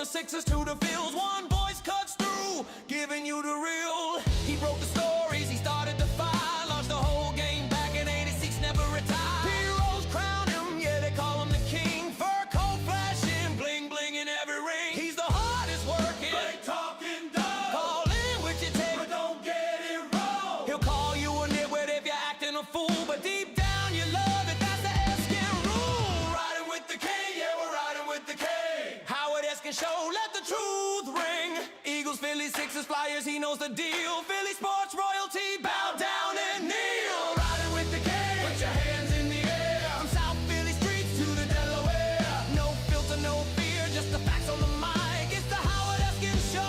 the Sixers to the fields, one voice cuts through, giving you the real. He broke the stories, he started the fire, lost the whole game back in 86, never retired. Heroes crown him, yeah, they call him the king. Fur coat flashing, bling bling in every ring. He's the hardest working, great talking dog. Call in with your tape, but don't get it wrong. He'll call you a nitwit if you're acting a fool, but deep down you love it, that's the Eskin rule. Riding with the king, yeah, we're riding with the king. Howard Eskin show, let the truth ring. Eagles, Phillies, Sixers, Flyers, he knows the deal. Philly sports royalty, bow down and kneel. Riding with the king, put your hands in the air. From South Philly streets to the Delaware. No filter, no fear, just the facts on the mic. It's the Howard Eskin show.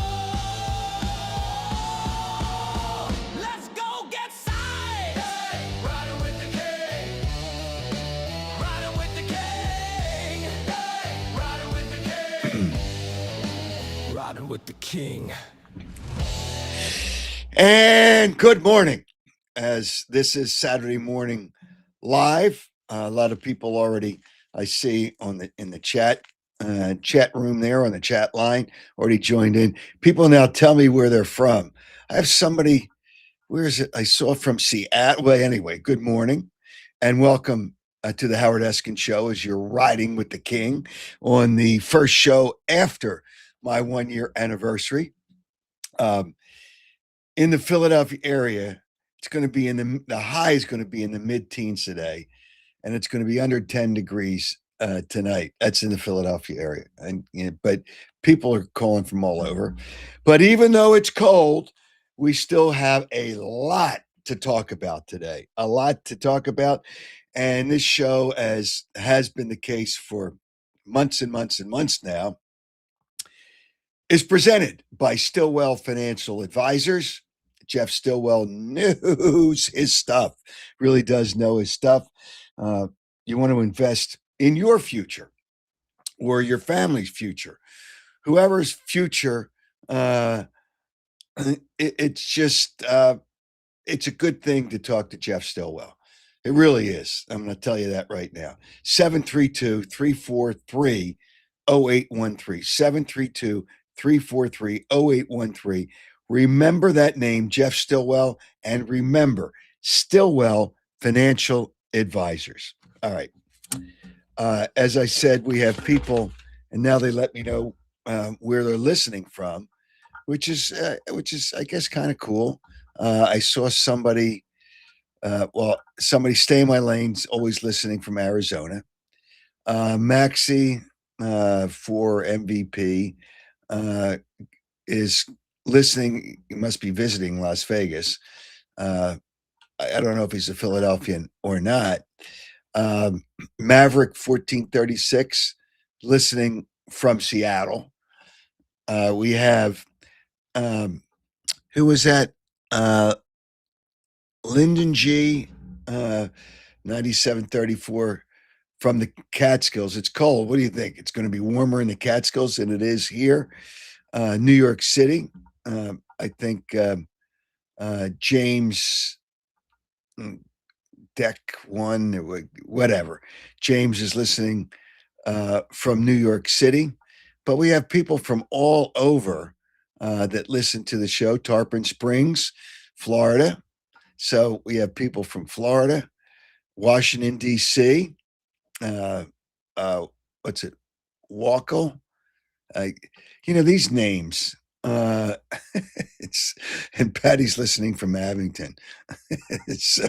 Let's go get signed. Hey, riding with the king. Riding with the king. Hey, riding with the king. Riding with the king. And good morning, as this is Saturday morning live. A lot of people already, I see in the chat room there on the chat line, already joined in. People now tell me where they're from. I have somebody, where is it? I saw from Seattle. Well, anyway, good morning and welcome to the Howard Eskin Show as you're riding with the king on the first show after my 1 year anniversary. In the Philadelphia area, it's going to be the high is going to be in the mid-teens today, and it's going to be under 10 degrees tonight. That's in the Philadelphia area, but people are calling from all over. But even though it's cold, we still have a lot to talk about today. A lot to talk about, and this show, as has been the case for months and months and months now, is presented by Stillwell Financial Advisors. Jeff Stillwell knows his stuff, really does know his stuff. You want to invest in your future or your family's future, whoever's future. It's a good thing to talk to Jeff Stillwell. It really is. I'm going to tell you that right now. 732-343-0813. 732-343-0813. Remember that name, Jeff Stillwell, and remember Stillwell Financial Advisors. All right. As I said, we have people, and now they let me know where they're listening from, which is I guess kind of cool. I saw somebody stay in my lanes, always listening from Arizona. Maxie for MVP is listening. He must be visiting Las Vegas. I don't know if he's a Philadelphian or not. Maverick 1436 listening from Seattle. We have who was that? Lyndon G 9734 from the Catskills. It's cold. What do you think? It's going to be warmer in the Catskills than it is here. New York City. I think James Deck One, whatever. James is listening from New York City, but we have people from all over that listen to the show. Tarpon Springs, Florida. So we have people from Florida, Washington, D.C., what's it? Waco. These names. And Patty's listening from Abington. So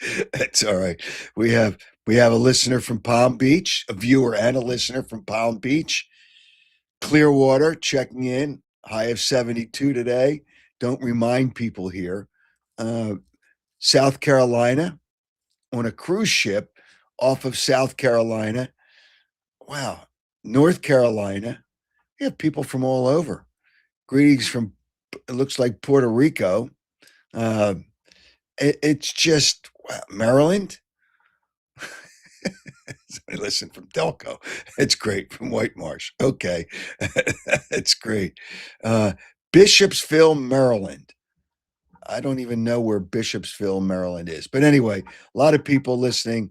it's all right. We have a listener from Palm Beach, a viewer and a listener from Palm Beach. Clearwater checking in, high of 72 today. Don't remind people here. South Carolina on a cruise ship off of South Carolina. Wow. North Carolina. We have people from all over. Greetings from, it looks like Puerto Rico. It's just, wow, Maryland. I listen from Delco. It's great. From White Marsh. Okay. It's great. Bishopsville, Maryland. I don't even know where Bishopsville, Maryland is. But anyway, a lot of people listening.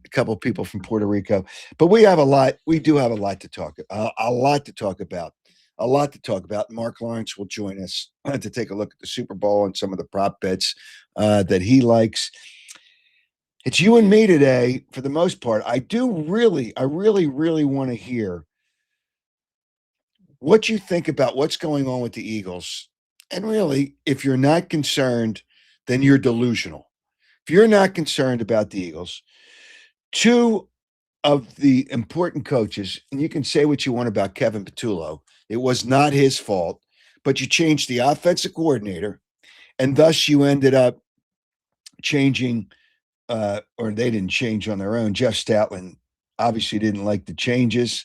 a couple of people from Puerto Rico, but we have a lot. We do have a lot to talk. A lot to talk about. A lot to talk about. Mark Lawrence will join us to take a look at the Super Bowl and some of the prop bets that he likes. It's you and me today for the most part. I really want to hear what you think about what's going on with the Eagles. And really, if you're not concerned, then you're delusional. If you're not concerned about the Eagles, two of the important coaches, and you can say what you want about Kevin Patullo, it was not his fault, but you changed the offensive coordinator, and thus you ended up changing, or they didn't change on their own. Jeff Stoutland obviously didn't like the changes.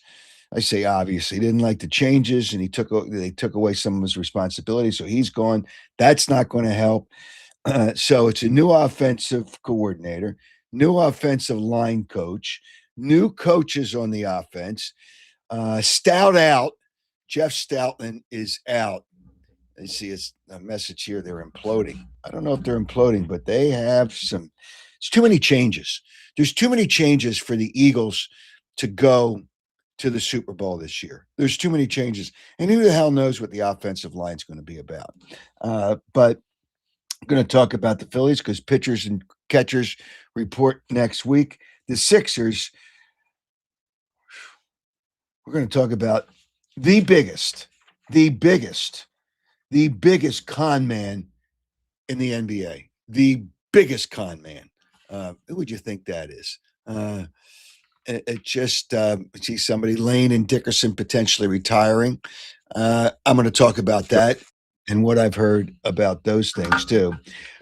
I say obviously didn't like the changes, and they took away some of his responsibilities, so he's gone. That's not going to help. So it's a new offensive coordinator, new offensive line coach, new coaches on the offense. Stout out. Jeff Stoutland is out. I see a message here. They're imploding. I don't know if they're imploding, but they have some. It's too many changes. There's too many changes for the Eagles to go to the Super Bowl this year. There's too many changes. And who the hell knows what the offensive line is going to be about. But I'm going to talk about the Phillies because pitchers and catchers report next week. The Sixers, we're going to talk about the biggest, the biggest, the biggest con man in the NBA. The biggest con man. Who would you think that is? It just see somebody, Lane and Dickerson, potentially retiring. I'm going to talk about that and what I've heard about those things too.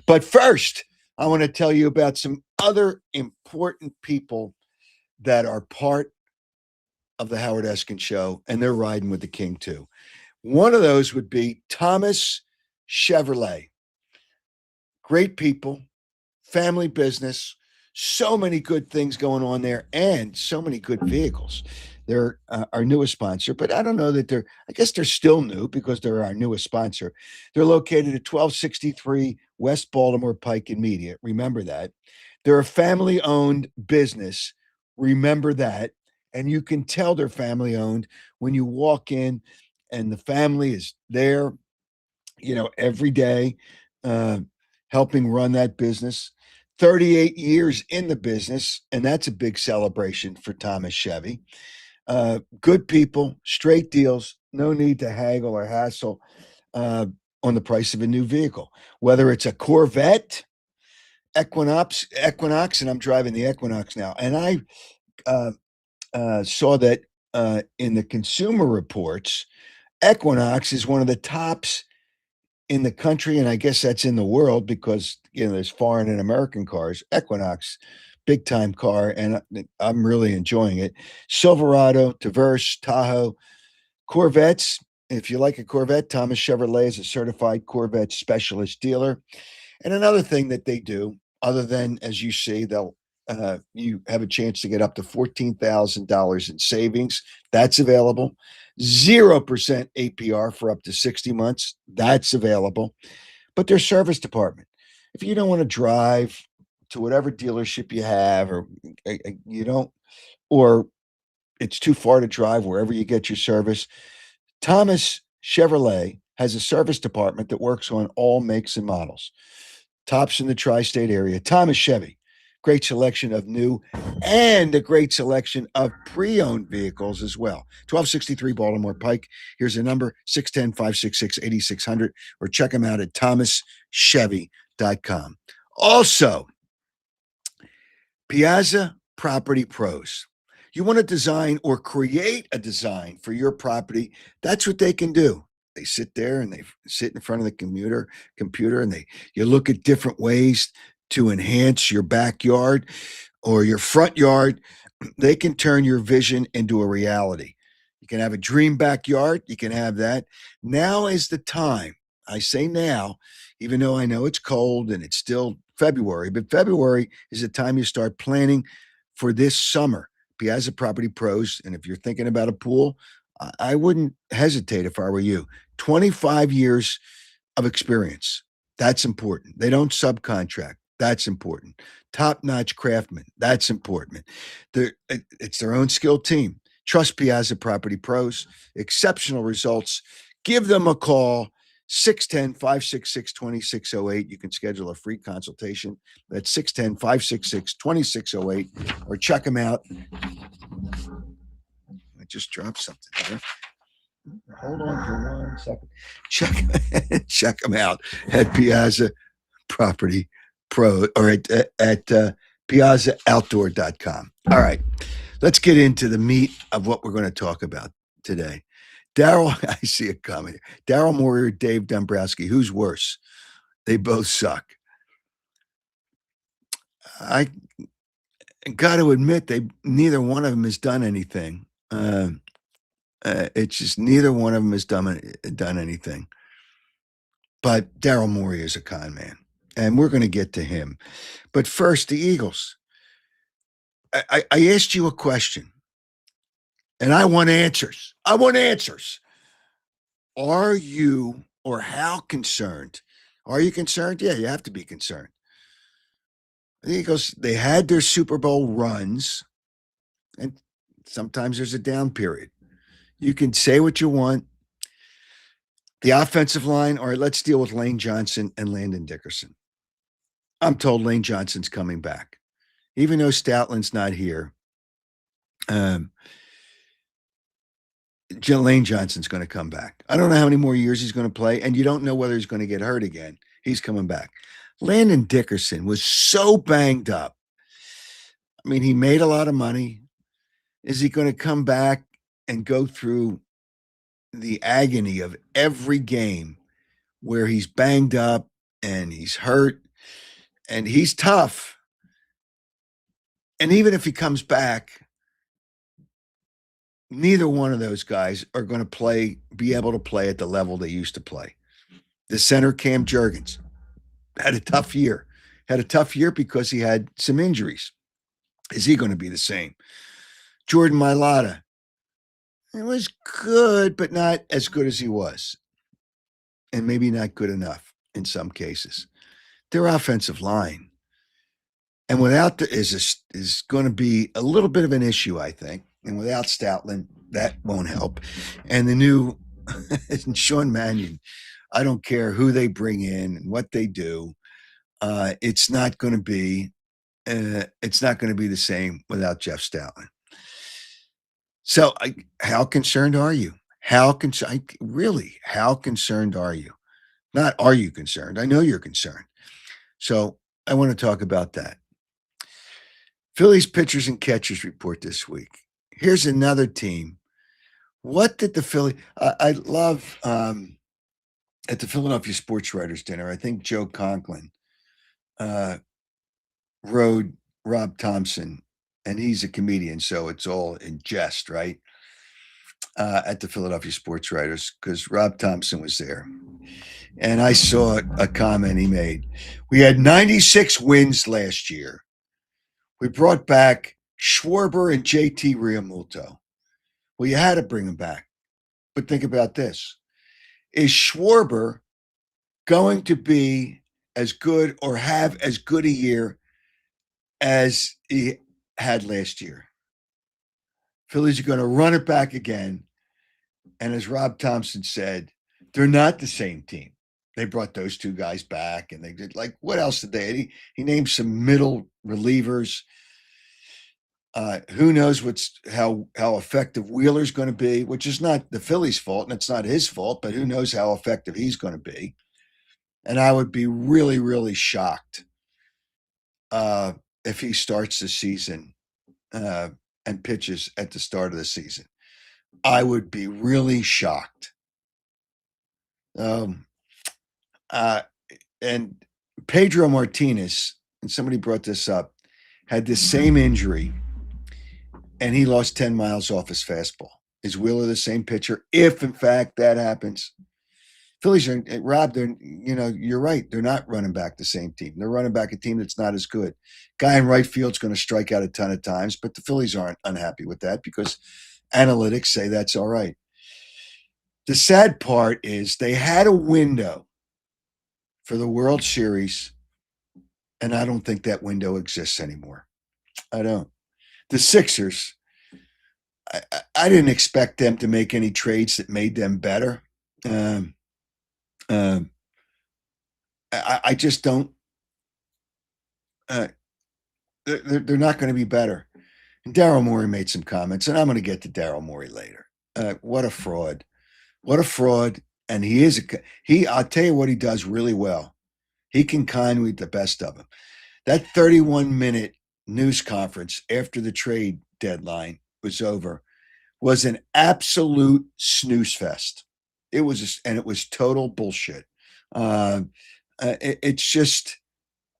But first, I want to tell you about some other important people that are part of the Howard Eskin Show, and they're riding with the king too. One of those would be Thomas Chevrolet. Great people, family business, so many good things going on there, and so many good vehicles. They're our newest sponsor, but I don't know that I guess they're still new because they're our newest sponsor. They're located at 1263 West Baltimore Pike in Media. Remember that. They're a family owned business. Remember that. And you can tell they're family owned when you walk in and the family is there, every day, helping run that business. 38 years in the business, and that's a big celebration for Thomas Chevy. Good people, straight deals, no need to haggle or hassle on the price of a new vehicle. Whether it's a Corvette, Equinox, and I'm driving the Equinox now, and I saw that in the Consumer Reports, Equinox is one of the tops in the country, and I guess that's in the world because there's foreign and American cars. Equinox, big time car, and I'm really enjoying it. Silverado, Traverse, Tahoe, Corvettes. If you like a Corvette, Thomas Chevrolet is a certified Corvette specialist dealer. And another thing that they do, other than as you see, you have a chance to get up to $14,000 in savings. That's available. 0% APR for up to 60 months. That's available. But their service department, if you don't want to drive to whatever dealership you have, or you don't, or it's too far to drive wherever you get your service, Thomas Chevrolet has a service department that works on all makes and models. Tops in the tri-state area. Thomas Chevy. Great selection of new and a great selection of pre-owned vehicles as well. 1263 Baltimore Pike. Here's a number, 610-566-8600, or check them out at thomaschevy.com. Also, Piazza Property Pros. You want to design or create a design for your property, that's what they can do. They sit there and they sit in front of the computer and you look at different ways to enhance your backyard or your front yard. They can turn your vision into a reality. You can have a dream backyard. You can have that. Now is the time. I say now, even though I know it's cold and it's still February, but February is the time you start planning for this summer. Piazza Property Pros. And if you're thinking about a pool, I wouldn't hesitate if I were you. 25 years of experience. That's important. They don't subcontract. That's important. top-notch craftsmen. That's important. It's their own skilled team. Trust Piazza Property Pros. Exceptional results. Give them a call. 610-566-2608. You can schedule a free consultation. That's 610-566-2608, or check them out. I just dropped something here. Hold on for 1 second. Check them out at Piazza Property Pro, or at piazzaoutdoor.com. All right, let's get into the meat of what we're going to talk about today. Daryl, I see it coming. Daryl Morey, Dave Dombrowski. Who's worse? They both suck. I got to admit, neither one of them has done anything. It's just neither one of them has done anything. But Daryl Morey is a con man, and we're going to get to him. But first, the Eagles. I asked you a question, and I want answers. I want answers. Are you, or how concerned? Are you concerned? Yeah, you have to be concerned. The Eagles, they had their Super Bowl runs, and sometimes there's a down period. You can say what you want. The offensive line, all right, let's deal with Lane Johnson and Landon Dickerson. I'm told Lane Johnson's coming back. Even though Stoutland's not here, Lane Johnson's going to come back. I don't know how many more years he's going to play, and you don't know whether he's going to get hurt again. He's coming back. Landon Dickerson was so banged up. I mean, he made a lot of money. Is he going to come back and go through the agony of every game where he's banged up and he's hurt and he's tough? And even if he comes back, neither one of those guys are going to be able to play at the level they used to play. The center, Cam Jurgens, had a tough year. Had a tough year because he had some injuries. Is he going to be the same? Jordan Mailata, it was good, but not as good as he was. And maybe not good enough in some cases. Their offensive line, and without is going to be a little bit of an issue, I think. And without Stoutland, that won't help. And the new Sean Mannion, I don't care who they bring in and what they do. It's not going to be the same without Jeff Stoutland. So, how concerned are you? How concerned are you? Not are you concerned? I know you're concerned. So I want to talk about that. Phillies pitchers and catchers report this week. Here's another team. What did the Phillies? I love at the Philadelphia Sports Writers Dinner. I think Joe Conklin rode Rob Thompson, and he's a comedian, so it's all in jest, right? At the Philadelphia Sports Writers, because Rob Thompson was there. And I saw a comment he made. We had 96 wins last year. We brought back Schwarber and JT Realmuto. Well, you had to bring them back. But think about this. Is Schwarber going to be as good or have as good a year as he had last year? Phillies are going to run it back again. And as Rob Thompson said, they're not the same team. They brought those two guys back, and they did what else did they? He named some middle relievers. Who knows how effective Wheeler's going to be, which is not the Phillies' fault, and it's not his fault, but who knows how effective he's going to be. And I would be really, really shocked if he starts the season and pitches at the start of the season. I would be really shocked. And Pedro Martinez, and somebody brought this up, had this same injury, and he lost 10 miles off his fastball. Is Wheeler the same pitcher? If, in fact, that happens. Phillies are, Rob, you're right. They're not running back the same team. They're running back a team that's not as good. Guy in right field's going to strike out a ton of times, but the Phillies aren't unhappy with that because analytics say that's all right. The sad part is they had a window for the World Series and I don't think that window exists anymore. I don't. The Sixers, I didn't expect them to make any trades that made them better. Um, um, I just don't. Uh, they're not going to be better. And Daryl Morey made some comments, and I'm going to get to Daryl Morey later. What a fraud! What a fraud! And he is he. I'll tell you what he does really well. He can kind with the best of them. That 31-minute news conference after the trade deadline was over was an absolute snooze fest. It was, and it was total bullshit. Uh, it's just,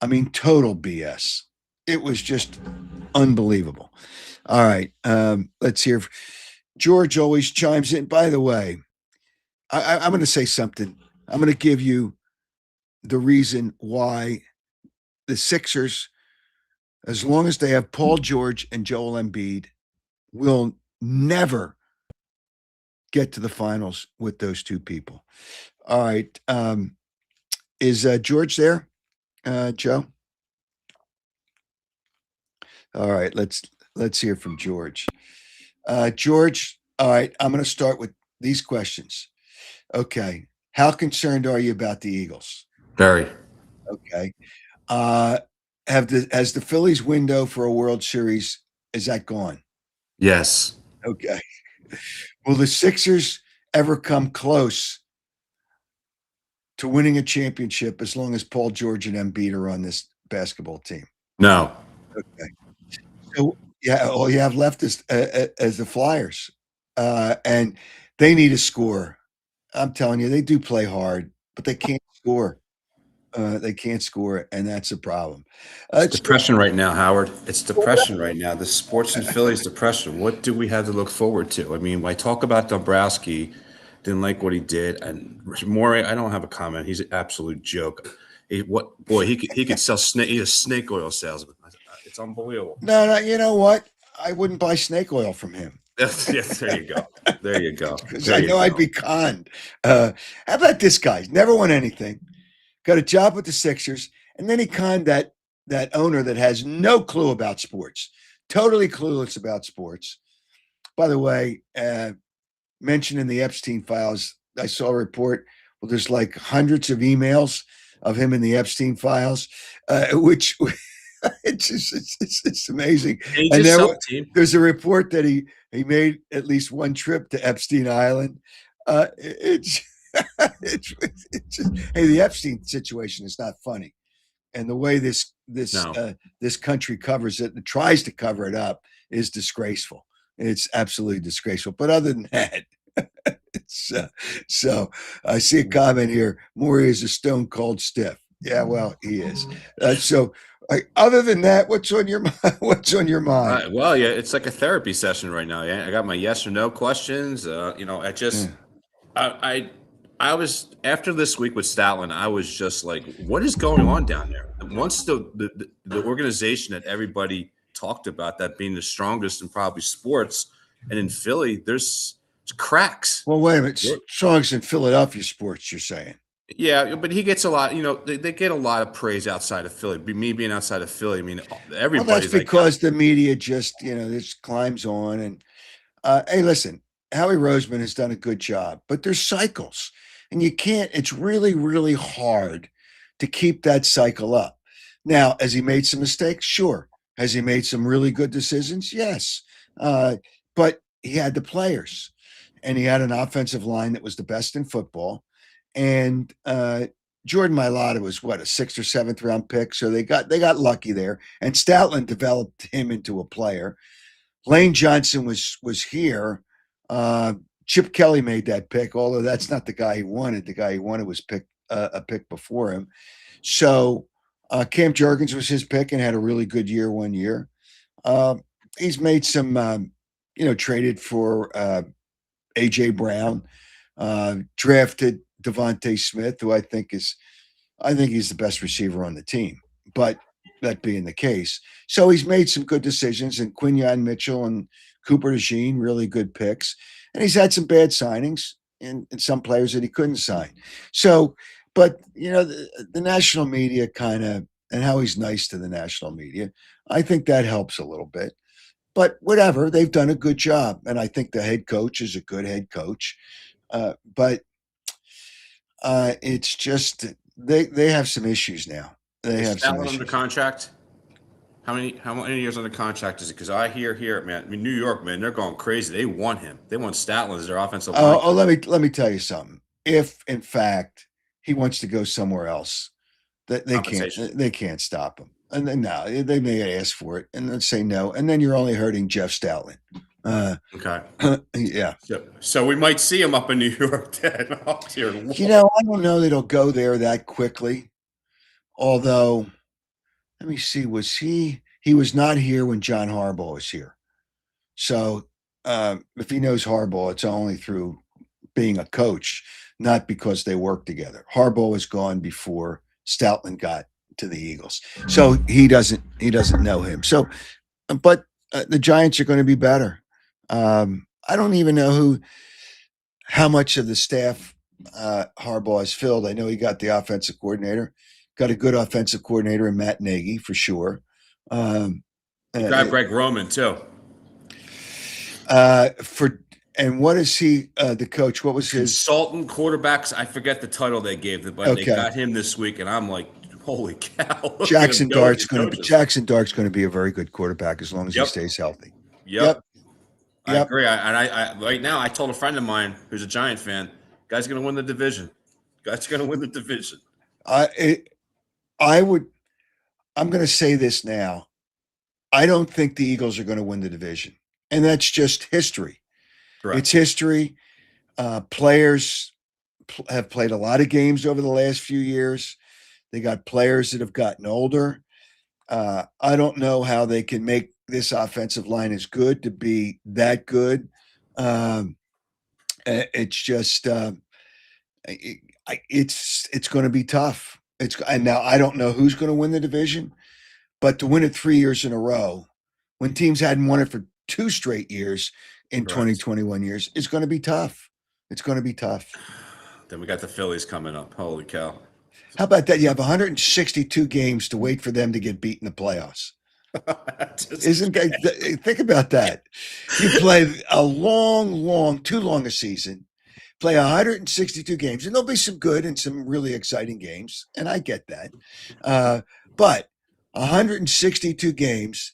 I mean, total BS. It was just unbelievable. All right, let's hear. George always chimes in. By the way, I'm going to say something. I'm going to give you the reason why the Sixers, as long as they have Paul George and Joel Embiid, will never get to the finals with those two people. All right. Is George there, Joe? All right. Let's hear from George. George. All right. I'm going to start with these questions. Okay. How concerned are you about the Eagles? Very. Okay. Has the Phillies window for a World Series, is that gone? Yes. Okay. Will the Sixers ever come close to winning a championship as long as Paul George and Embiid are on this basketball team? No. Okay. So yeah, all you have left is the Flyers, and they need a score. I'm telling you, they do play hard, but they can't score. They can't score, and that's a problem. It's depression right now, Howard. It's depression right now. The sports in Philly is depression. What do we have to look forward to? I mean, I talk about Dombrowski, didn't like what he did, and Morey. I don't have a comment. He's an absolute joke. He could sell snake. He's a snake oil salesman. It's unbelievable. No, you know what? I wouldn't buy snake oil from him. Yes, there you go. There you go. Because I know I'd be conned. How about this guy? Never won anything. Got a job with the Sixers, and then he conned that owner that has no clue about sports, totally clueless about sports. By the way, mentioned in the Epstein files, I saw a report. Well, there's like hundreds of emails of him in the Epstein files, which it's amazing. And there's a report that he made at least one trip to Epstein Island. It's just, hey, the Epstein situation is not funny, and the way this country covers it and tries to cover it up is disgraceful. It's absolutely disgraceful. But other than that, it's so I see a comment here. Morey is a stone cold stiff. Yeah, well, he is. Other than that, what's on your mind? What's on your mind? Well, yeah, it's like a therapy session right now. Yeah, I got my yes or no questions. I was after this week with Stoutland, I was just like, what is going on down there? Once the organization that everybody talked about, that being the strongest in probably sports, and in Philly, there's cracks. Well, wait a minute. Strongest in Philadelphia sports, you're saying? Yeah, but he gets a lot. They get a lot of praise outside of Philly. Me being outside of Philly, I mean, everybody's well, that's because the media just this climbs on. And hey, listen, Howie Roseman has done a good job, but there's cycles. And you can't, it's really, really hard to keep that cycle up. Now, has he made some mistakes? Sure. Has he made some really good decisions? Yes. But he had the players, and he had an offensive line that was the best in football. And Jordan Mailata was what, a 6th or 7th round pick. So they got lucky there. And Stoutland developed him into a player. Lane Johnson was here. Chip Kelly made that pick, although that's not the guy he wanted. The guy he wanted was a pick before him. So Cam Jurgens was his pick and had a really good year one year. He's made some, traded for A.J. Brown, drafted Devontae Smith, who I think he's the best receiver on the team. But that being the case, so he's made some good decisions, and Quinyon Mitchell and Cooper DeJean, really good picks. And he's had some bad signings and some players that he couldn't sign. So, but the national media kind of and how he's nice to the national media. I think that helps a little bit. But whatever, they've done a good job, and I think the head coach is a good head coach. But it's just they have some issues now. They Is have some Stoutland under issues. contract? How many years under contract is it? Because I hear here, man. I mean, New York, man, they're going crazy. They want him. They want Stoutland as their offensive line. Oh, let me tell you something. If in fact he wants to go somewhere else, that Compensation. they can't stop him. And then no, they may ask for it and then say no, and then you're only hurting Jeff Stoutland. Okay. Yeah. So we might see him up in New York then. Oh, dear Lord. You know, I don't know that he'll go there that quickly. Although, let me see, he was not here when John Harbaugh was here. So if he knows Harbaugh, it's only through being a coach, not because they work together. Harbaugh was gone before Stoutland got to the Eagles, so he doesn't know him. So, but the Giants are going to be better. I don't even know how much of the staff Harbaugh has filled. I know he got the offensive coordinator, got a good offensive coordinator in Matt Nagy for sure. Got Greg Roman too. And what is he? The coach? What was his Consultant quarterbacks? I forget the title they gave them, but they got him this week, and I'm like, holy cow! Jackson Dart's going to be a very good quarterback as long as he stays healthy. Yep. I agree. I right now, I told a friend of mine who's a Giant fan, guy's going to win the division. I'm going to say this now. I don't think the Eagles are going to win the division, and that's just history. Correct. It's history. Players have played a lot of games over the last few years. They got players that have gotten older. I don't know how they can make this offensive line as good to be that good. It's just it's going to be tough. And now I don't know who's going to win the division, but to win it 3 years in a row, when teams hadn't won it for 2 straight years in 2021 years, it's going to be tough. It's going to be tough. Then we got the Phillies coming up. Holy cow! How about that? You have 162 games to wait for them to get beat in the playoffs. Think about that. You play too long a season, play 162 games, and there'll be some good and some really exciting games, and I get that. But 162 games,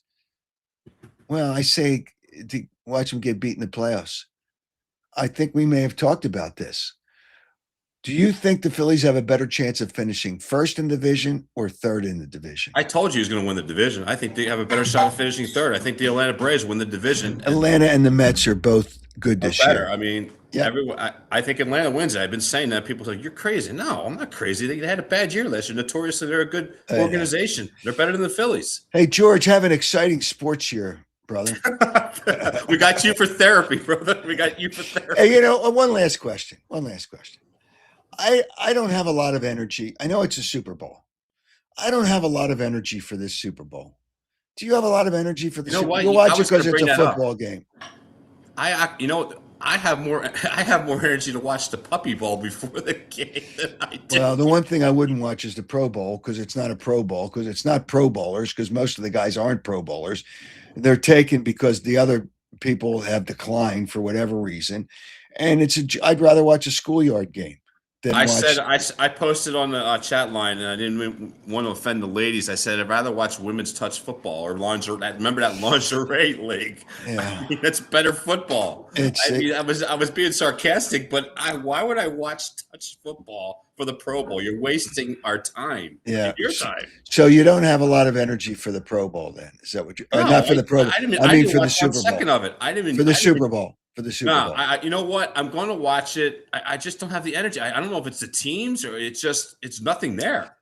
well, I say to watch them get beat in the playoffs. I think we may have talked about this. Do you think the Phillies have a better chance of finishing first in the division or third in the division? I told you he was going to win the division. I think they have a better shot of finishing third. I think the Atlanta Braves win the division. Atlanta and the Mets are both good this year. I mean, I think Atlanta wins it. I've been saying that. People say, you're crazy. No, I'm not crazy. They had a bad year last year. Notoriously, they're a good organization. They're better than the Phillies. Hey, George, have an exciting sports year, brother. We got you for therapy, brother. We got you for therapy. Hey, one last question. I don't have a lot of energy. I know it's a Super Bowl. I don't have a lot of energy for this Super Bowl. Do you have a lot of energy for the Super Bowl? You'll watch it because it's a football game. I have more energy to watch the Puppy Bowl before the game than I do. Well, the one thing I wouldn't watch is the Pro Bowl because it's not a Pro Bowl, because it's not Pro Bowlers, because most of the guys aren't Pro Bowlers. They're taken because the other people have declined for whatever reason. And I'd rather watch a schoolyard game. I posted on the chat line, and I didn't want to offend the ladies. I said I'd rather watch women's touch football or lingerie. Remember that lingerie league? Yeah, I mean, that's better football. I was being sarcastic, but why would I watch touch football for the Pro Bowl? You're wasting our time. Yeah, your time. So you don't have a lot of energy for the Pro Bowl, then? Is that what you're? No, not for the Pro Bowl. I mean for the Super Bowl. Second of it, I didn't even for the Super Bowl. For the Super Bowl. You know what? I'm going to watch it. I just don't have the energy. I don't know if it's the teams or it's nothing there.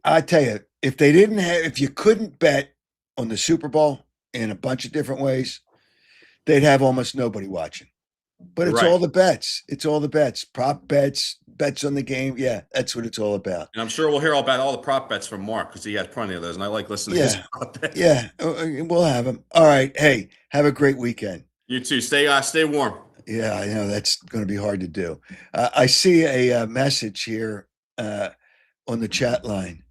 I tell you, if you couldn't bet on the Super Bowl in a bunch of different ways, they'd have almost nobody watching. But it's all the bets. It's all the bets. Prop bets, bets on the game. Yeah, that's what it's all about. And I'm sure we'll hear about all the prop bets from Mark because he has plenty of those, and I like listening to his prop bets. Yeah, we'll have them. All right. Hey, have a great weekend. You too. Stay warm. Yeah, I know that's going to be hard to do. I see a message here on the chat line.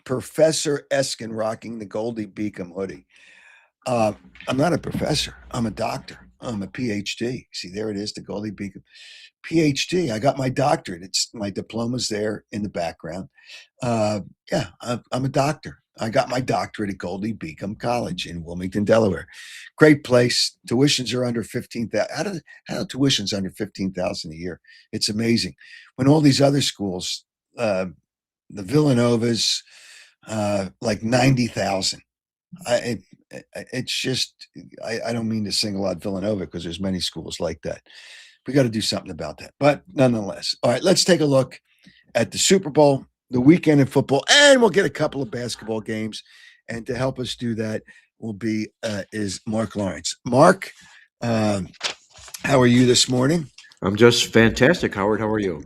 Professor Eskin rocking the Goldie Beacom hoodie. I'm not a professor. I'm a doctor. I'm a PhD. See, there it is, the Goldie Beacom PhD. I got my doctorate. It's my diploma's there in the background. Yeah, I'm a doctor. I got my doctorate at Goldie Beacom College in Wilmington, Delaware. Great place. Tuitions are under 15,000. How do tuitions under 15,000 a year? It's amazing. When all these other schools, the Villanovas, like 90,000. It's just I don't mean to single out Villanova because there's many schools like that. We got to do something about that. But nonetheless, all right, let's take a look at the Super Bowl, the weekend in football, and we'll get a couple of basketball games. And to help us do that will be is Mark Lawrence. Mark, how are you this morning? I'm just fantastic, Howard. How are you?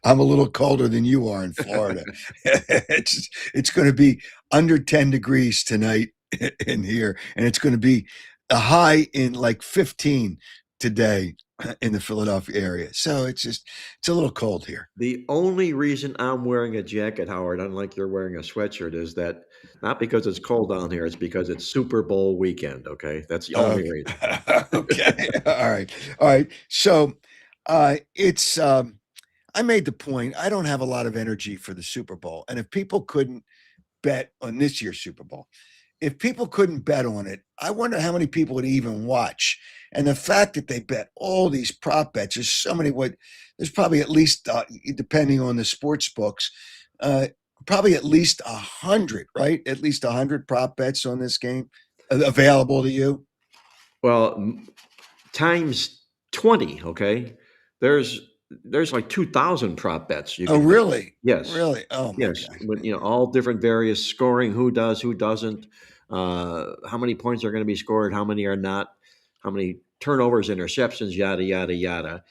I'm a little colder than you are in Florida. It's going to be under 10 degrees tonight in here, and it's going to be a high in like 15 today in the Philadelphia area. So it's a little cold here. The only reason I'm wearing a jacket, Howard, unlike you're wearing a sweatshirt, is that not because it's cold down here, it's because it's Super Bowl weekend. Okay. That's the only reason. Okay. All right. All right. So it's I made the point. I don't have a lot of energy for the Super Bowl. And if people couldn't bet on this year's Super Bowl, if people couldn't bet on it, I wonder how many people would even watch. And the fact that they bet all these prop bets, there's so many. There's probably at least, depending on the sports books, probably at least 100, right? At least 100 prop bets on this game available to you. Well, times 20. Okay. There's like 2,000 prop bets. Oh, really? Yes. Really? Oh, my Yes. God. But, all different various scoring, who does, who doesn't, how many points are going to be scored, how many are not, how many turnovers, interceptions, yada, yada, yada.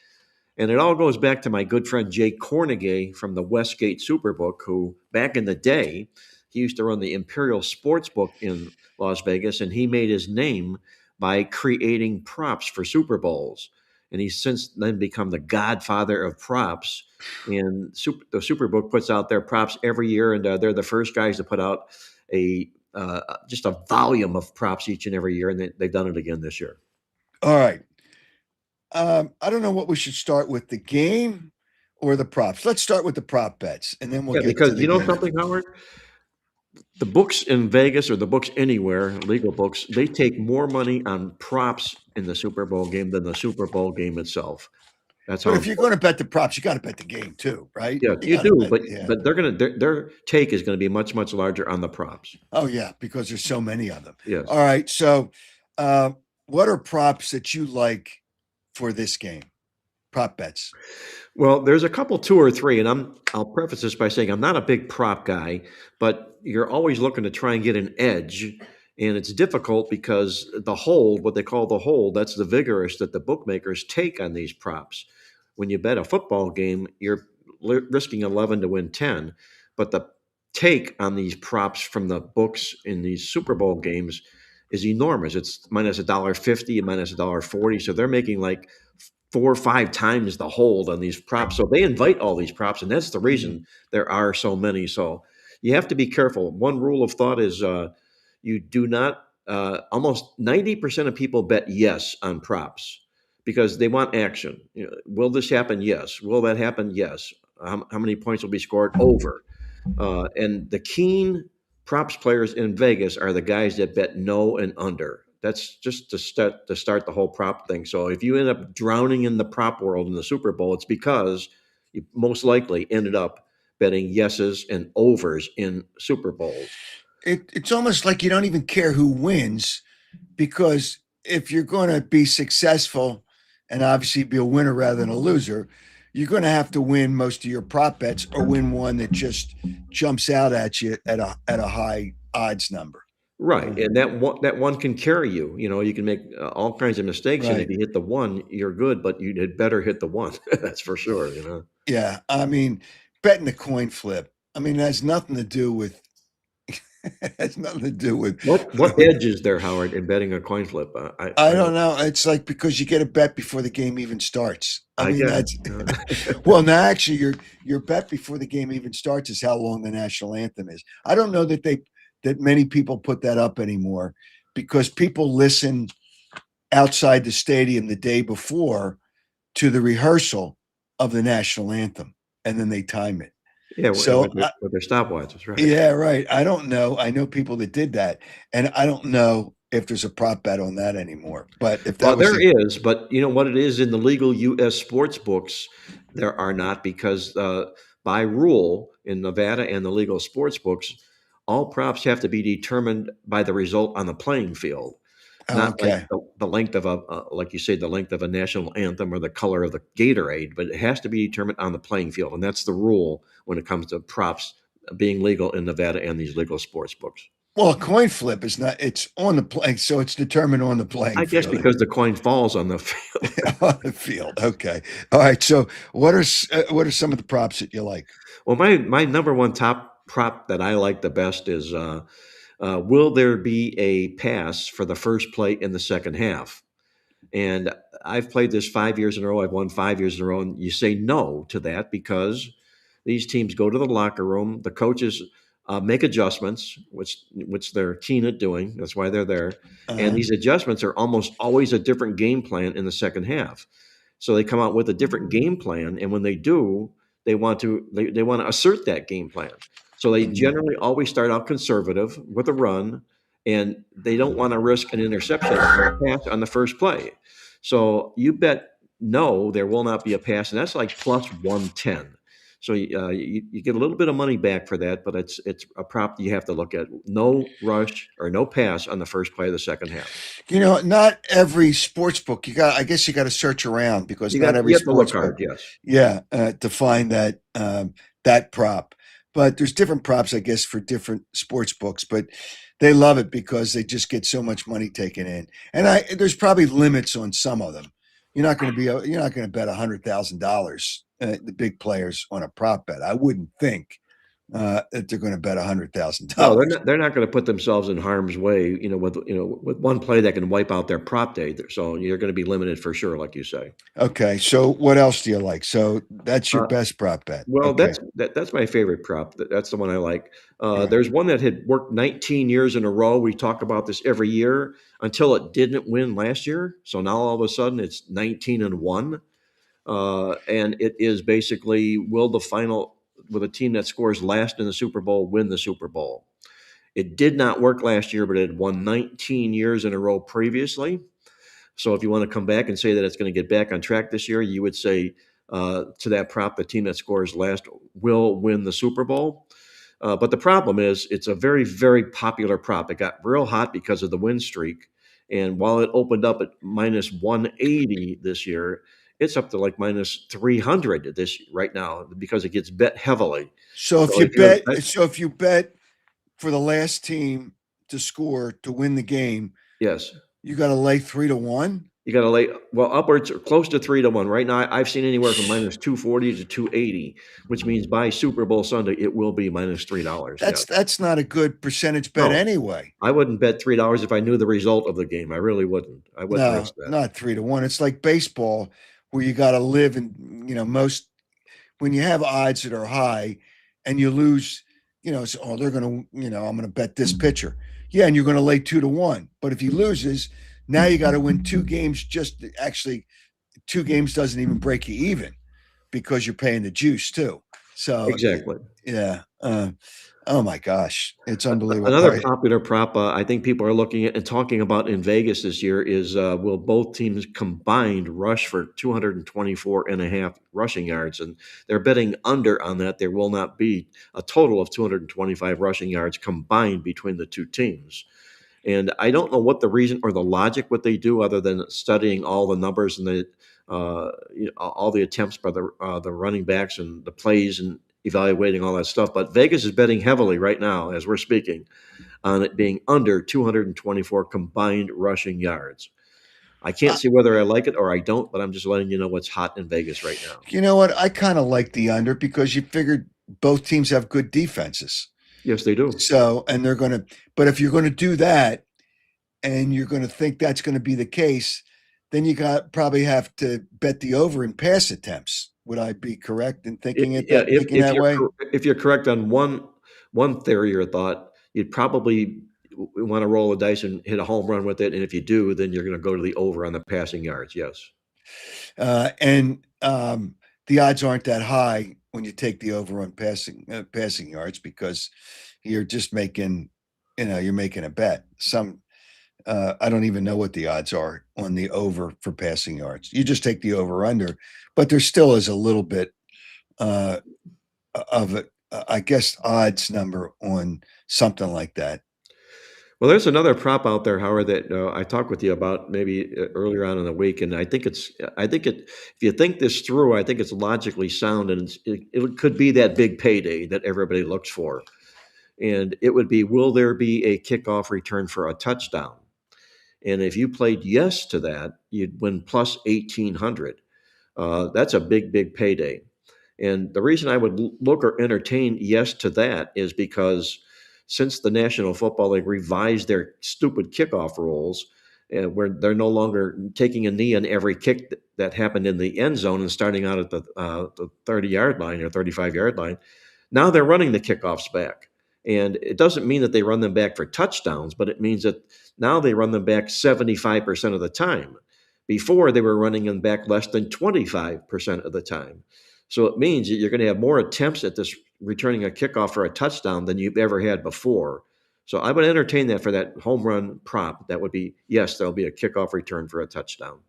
And it all goes back to my good friend Jay Cornegay from the Westgate Superbook, who back in the day, he used to run the Imperial Sportsbook in Las Vegas, and he made his name by creating props for Super Bowls. And he's since then become the godfather of props. And the Superbook puts out their props every year, and they're the first guys to put out just a volume of props each and every year, and they've done it again this year. All right. I don't know what we should start with, the game or the props. Let's start with the prop bets, and then we'll Yeah, get because to the you know game. something, Howard? The books in Vegas or the books anywhere, legal books, they take more money on props in the Super Bowl game than the Super Bowl game itself. That's But how. if you're going to bet the props, you got to bet the game too, right? Yeah, you gotta do, bet- but yeah. but their take is going to be much, much larger on the props. Oh yeah, because there's so many of them. Yes. All right. So, what are props that you like for this game? Prop bets. Well, there's a couple, two or three, and I'll preface this by saying I'm not a big prop guy, but you're always looking to try and get an edge, and it's difficult because the hold, what they call the hold, that's the vigorous that the bookmakers take on these props. When you bet a football game, you're risking 11 to win 10, but the take on these props from the books in these Super Bowl games is enormous. It's minus $1.50 and minus $1.40, so they're making like 4 or 5 times the hold on these props. So they invite all these props, and that's the reason there are so many. So you have to be careful. One rule of thought is you do not. Almost 90% of people bet yes on props because they want action. Will this happen? Yes. Will that happen? Yes. How many points will be scored? Over. And the keen props players in Vegas are the guys that bet no and under. That's just to start the whole prop thing. So if you end up drowning in the prop world in the Super Bowl, it's because you most likely ended up betting yeses and overs in Super Bowls. It's almost like you don't even care who wins, because if you're going to be successful and obviously be a winner rather than a loser, you're going to have to win most of your prop bets or win one that just jumps out at you at a high odds number. Right, and that one can carry you. You can make all kinds of mistakes, and Right. if you hit the one, you're good. But you had better hit the one. That's for sure. Yeah, I mean, betting the coin flip. I mean, it has nothing to do with It has nothing to do with. What edge is there, Howard, in betting a coin flip? I don't know. It's like because you get a bet before the game even starts. I I mean, get that's it. well. Now, actually, your bet before the game even starts is how long the national anthem is. I don't know that many people put that up anymore because people listen outside the stadium the day before to the rehearsal of the national anthem, and then they time it. Yeah, So with their stopwatches, right? yeah, right. I don't know. I know people that did that, and I don't know if there's a prop bet on that anymore. But if that Well, was there the is, but you know what it is in the legal U.S. sports books, there are not because by rule in Nevada and the legal sports books, all props have to be determined by the result on the playing field, oh, not like okay, the length of like you say, the length of a national anthem or the color of the Gatorade, but it has to be determined on the playing field, and that's the rule when it comes to props being legal in Nevada and these legal sports books. well, a coin flip is not. It's on the play, so it's determined on the playing I guess field. because the coin falls on the field. On the field. Okay, all right. So what are some of the props that you like? Well, my number one top prop that I like the best is will there be a pass for the first play in the second half? And I've played this 5 years in a row. I've won 5 years in a row. And you say no to that because these teams go to the locker room. The coaches make adjustments, which they're keen at doing. That's why they're there. And Uh, these adjustments are almost always a different game plan in the second half. So they come out with a different game plan, and when they do, they want to assert that game plan. So they mm, generally always start out conservative with a run, and they don't want to risk an interception or a pass on the first play. So you bet no, there will not be a pass, and that's like plus 110. So you get a little bit of money back for that, but it's a prop that you have to look at. No rush or no pass on the first play of the second half. not every sports book. I guess you got to search around because not every You have to look sports book, hard, yes. yeah, to find that prop. But there's different props, I guess, for different sports books. But they love it because they just get so much money taken in, and there's probably limits on some of them. You're not going to bet $100,000 the big players on a prop bet. I wouldn't think that they're going to bet $100 thousand No, dollars. they're not going to put themselves in harm's way, with one play that can wipe out their prop day. So you're going to be limited for sure, like you say. Okay, so what else do you like? So that's your Uh, best prop bet. well, Okay. that's my favorite prop. That's the one I like. Yeah. There's one that had worked 19 years in a row. We talk about this every year until it didn't win last year. So now all of a sudden it's 19-1. And it is basically will the final with a team that scores last in the Super Bowl win the Super Bowl? It did not work last year, but it had won 19 years in a row previously. So if you want to come back and say that it's going to get back on track this year, you would say to that prop, the team that scores last will win the Super Bowl. But the problem is, it's a very, very popular prop. It got real hot because of the win streak. And while it opened up at minus 180 this year, it's up to like minus 300 this right now because it gets bet heavily. So if So you if you're, bet for the last team to score to win the game, yes, you got to lay 3 to 1. you got to lay well upwards or close to 3-1. Right now, I've seen anywhere from minus 240 to 280, which means by Super Bowl Sunday it will be minus $3. Yes. That's not a good percentage bet No. anyway. I wouldn't bet $3 if I knew the result of the game. I really wouldn't. I wouldn't No, risk that. not 3 to 1. It's like baseball where you got to live in, most when you have odds that are high and you lose, so, oh, they're going to, I'm going to bet this pitcher. Yeah. And you're going to lay 2 to 1. But if he loses, now you got to win 2 games. Actually, 2 games doesn't even break you even because you're paying the juice too. So Exactly. yeah. Oh my gosh. It's unbelievable. All Another right. popular prop I think people are looking at and talking about in Vegas this year is will both teams combined rush for 224 and a half rushing yards? And they're betting under on that. There will not be a total of 225 rushing yards combined between the two teams. And I don't know what the reason or the logic what they do other than studying all the numbers and all the attempts by the running backs and the plays and evaluating all that stuff. But Vegas is betting heavily right now as we're speaking on it being under 224 combined rushing yards. I can't see whether I like it or I don't, but I'm just letting you know what's hot in Vegas right now. You know what? I kind of like the under because you figured both teams have good defenses. Yes, they do. So, and they're going to, but if you're going to do that and you're going to think that's going to be the case, then you got probably have to bet the over in pass attempts. Would I be correct in thinking Yeah, thinking that way? if you're correct on one theory or thought, you'd probably want to roll the dice and hit a home run with it. And if you do, then you're going to go to the over on the passing yards. Yes. And the odds aren't that high when you take the over on passing yards because you're just making, you're making a bet. I don't even know what the odds are on the over for passing yards. You just take the over under, but there still is a little bit uh, of a, I guess, odds number on something like that. Well, there's another prop out there, Howard, that I talked with you about maybe earlier on in the week, and I think it. If you think this through, I think it's logically sound, and it could be that big payday that everybody looks for, and it would be: will there be a kickoff return for a touchdown? And if you played yes to that, you'd win plus 1,800. That's a big, big payday. And the reason I would look or entertain yes to that is because since the National Football League revised their stupid kickoff rules, where they're no longer taking a knee on every kick that happened in the end zone and starting out at the 30-yard line or 35-yard line, now they're running the kickoffs back. And it doesn't mean that they run them back for touchdowns, but it means that now they run them back 75% of the time. Before, they were running them back less than 25% of the time. So it means that you're going to have more attempts at this returning a kickoff for a touchdown than you've ever had before. So I would entertain that for that home run prop. That would be, yes, there'll be a kickoff return for a touchdown.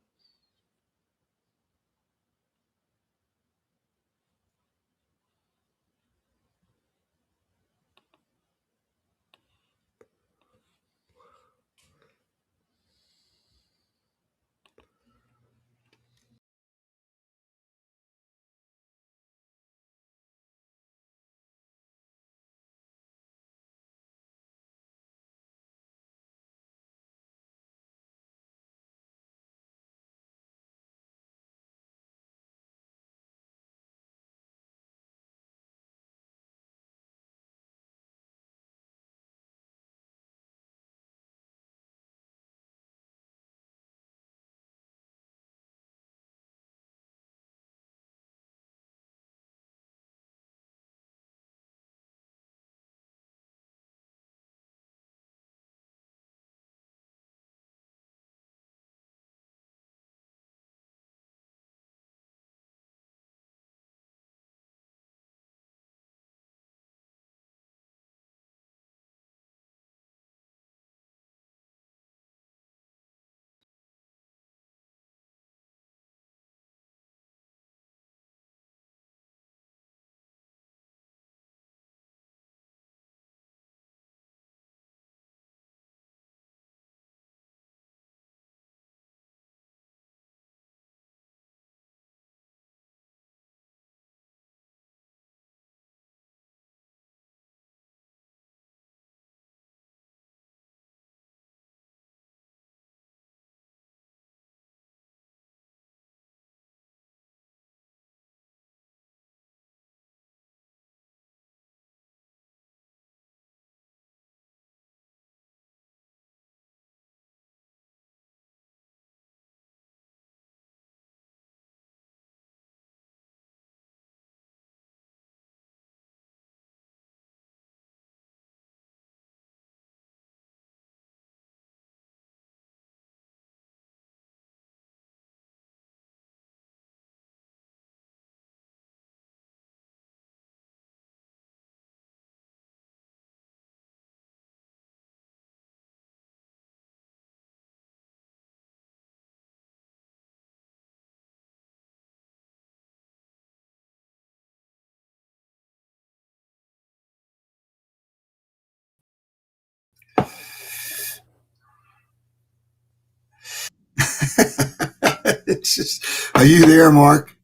It's just, are you there, Mark?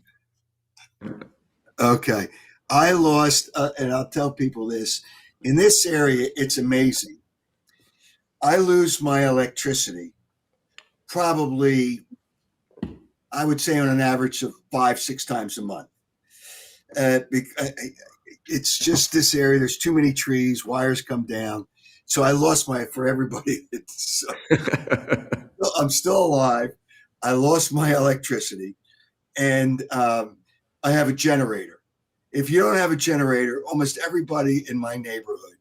Okay. I lost, and I'll tell people this in this area, it's amazing. I lose my electricity probably, I would say, on an average of 5, 6 times a month. It's just this area. There's too many trees. Wires come down. So I lost for everybody. I'm still alive. I lost my electricity, and I have a generator. If you don't have a generator, almost everybody in my neighborhood,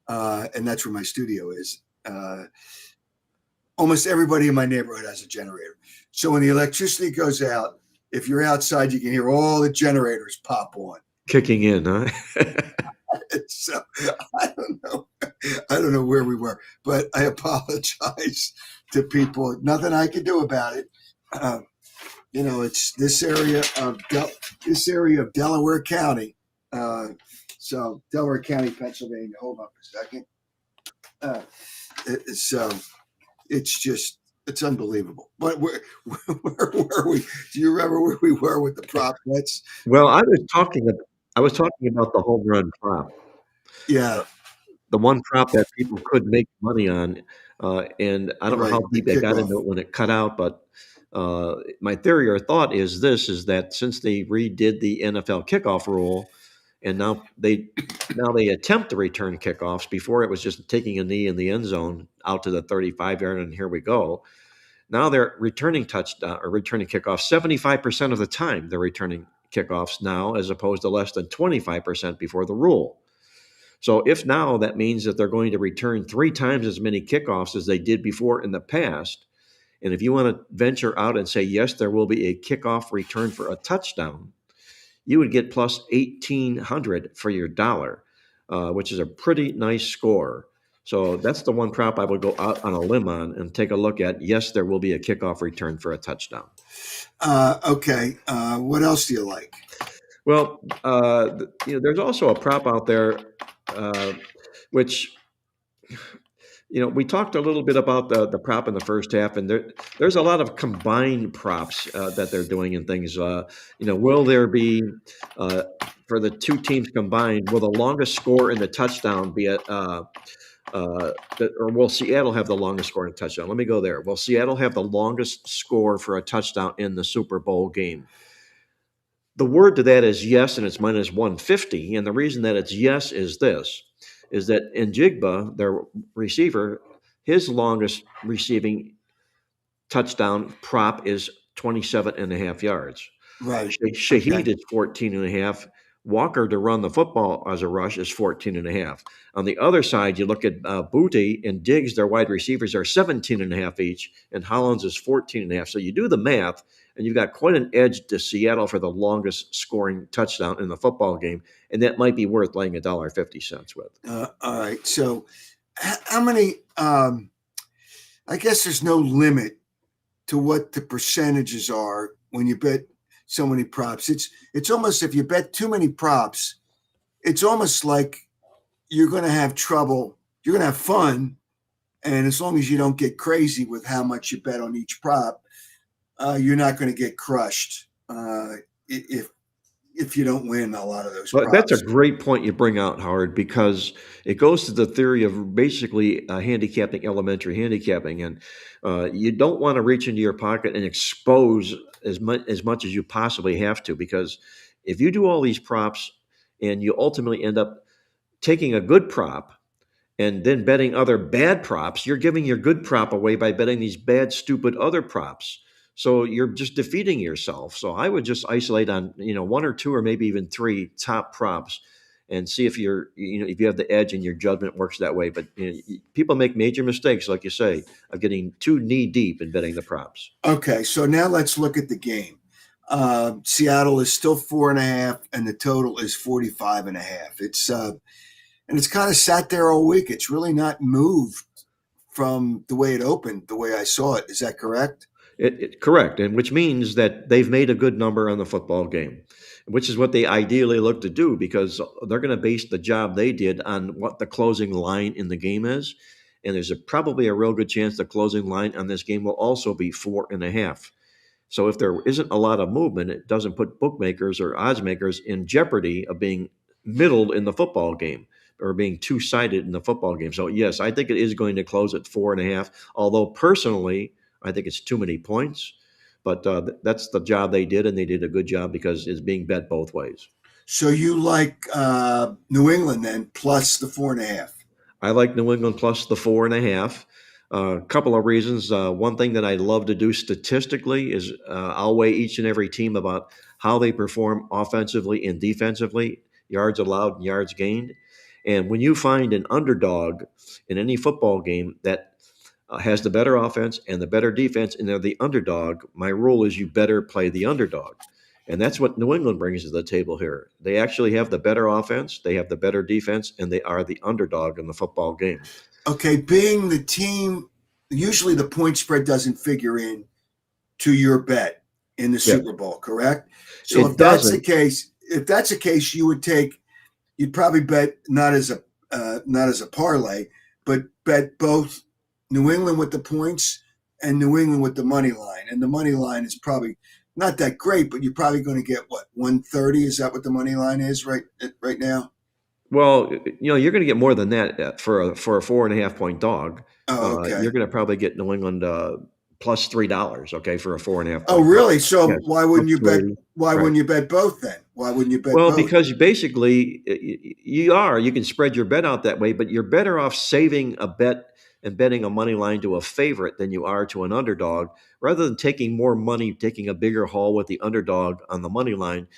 and that's where my studio is, almost everybody in my neighborhood has a generator. So when the electricity goes out, if you're outside, you can hear all the generators pop on. Kicking in, huh? So I don't know where we were, but I apologize to people. Nothing I can do about it. It's this area of Delaware County. So Delaware County, Pennsylvania. Hold on a second. So it's unbelievable. But where were we? Do you remember where we were with the prop bets? Well, I was talking about the home run prop. Yeah. The one prop that people could make money on, and I don't know how deep they got into it when it cut out, but my theory or thought is that since they redid the NFL kickoff rule, and now they attempt to return kickoffs. Before it was just taking a knee in the end zone out to the 35-yard, and here we go. Now they're returning touchdown or returning kickoffs 75% of the time. They're returning kickoffs now, as opposed to less than 25% before the rule. So if now that means that they're going to return 3 times as many kickoffs as they did before in the past, and if you want to venture out and say, yes, there will be a kickoff return for a touchdown, you would get plus 1,800 for your dollar, which is a pretty nice score. So that's the one prop I would go out on a limb on and take a look at. Yes, there will be a kickoff return for a touchdown. Okay. What else do you like? Well, there's also a prop out there, which, we talked a little bit about the prop in the first half, and there's a lot of combined props that they're doing and things. Will there be, for the two teams combined, will the longest score in the touchdown be or will Seattle have the longest score in a touchdown? Let me go there. Will Seattle have the longest score for a touchdown in the Super Bowl game? The word to that is yes, and it's minus 150. And the reason that it's yes is that Njigba, their receiver, his longest receiving touchdown prop is 27.5 yards. Right. Shaheed is 14.5. Walker to run the football as a rush is 14.5. On the other side, you look at Booty and Diggs, their wide receivers are 17.5 each, and Hollins is 14.5. So you do the math, and you've got quite an edge to Seattle for the longest scoring touchdown in the football game, and that might be worth laying $1.50 with. All right. So how many? I guess there's no limit to what the percentages are when you bet so many props. It's almost, if you bet too many props, it's almost like you're going to have trouble. You're going to have fun, and as long as you don't get crazy with how much you bet on each prop, you're not going to get crushed if you don't win a lot of those props. That's a great point you bring out, Howard, because it goes to the theory of basically handicapping, elementary handicapping, and you don't want to reach into your pocket and expose as much as you possibly have to, because if you do all these props and you ultimately end up taking a good prop and then betting other bad props, you're giving your good prop away by betting these bad, stupid other props. So you're just defeating yourself. So I would just isolate on, 1 or 2 or maybe even 3 top props and see if if you have the edge and your judgment works that way. But people make major mistakes, like you say, of getting too knee deep in betting the props. Okay, so now let's look at the game. Seattle is still 4.5, and the total is 45.5. It's kind of sat there all week. It's really not moved from the way it opened, the way I saw it. Is that correct? Correct, and which means that they've made a good number on the football game, which is what they ideally look to do, because they're going to base the job they did on what the closing line in the game is, and there's probably a real good chance the closing line on this game will also be 4.5. So if there isn't a lot of movement, it doesn't put bookmakers or odds makers in jeopardy of being middled in the football game or being two-sided in the football game. So yes, I think it is going to close at 4.5, although personally, I think it's too many points, but that's the job they did, and they did a good job because it's being bet both ways. So you like New England then plus the 4.5. I like New England plus the 4.5. A couple of reasons. One thing that I love to do statistically is I'll weigh each and every team about how they perform offensively and defensively, yards allowed and yards gained. And when you find an underdog in any football game that has the better offense and the better defense, and they're the underdog, my rule is you better play the underdog. And that's what New England brings to the table here. They actually have the better offense, they have the better defense, and they are the underdog in the football game. Okay, being the team, usually the point spread doesn't figure in to your bet in the Yeah. Super Bowl, correct? So It doesn't. if that's the case, you'd probably bet not as a parlay, but bet both New England with the points and New England with the money line. And the money line is probably not that great, but you're probably going to get what, 130? Is that what the money line is right now? Well, you're going to get more than that for a 4.5 point dog. Oh, okay. You're going to probably get New England plus $3. Okay, for a 4.5 Oh, point dog. really? So Yes, why wouldn't you bet? 3. Why Right. wouldn't you bet both then? Why wouldn't you bet Well, both? because basically you can spread your bet out that way, but you're better off saving a bet and betting a money line to a favorite than you are to an underdog. Rather than taking more money, taking a bigger haul with the underdog on the money line,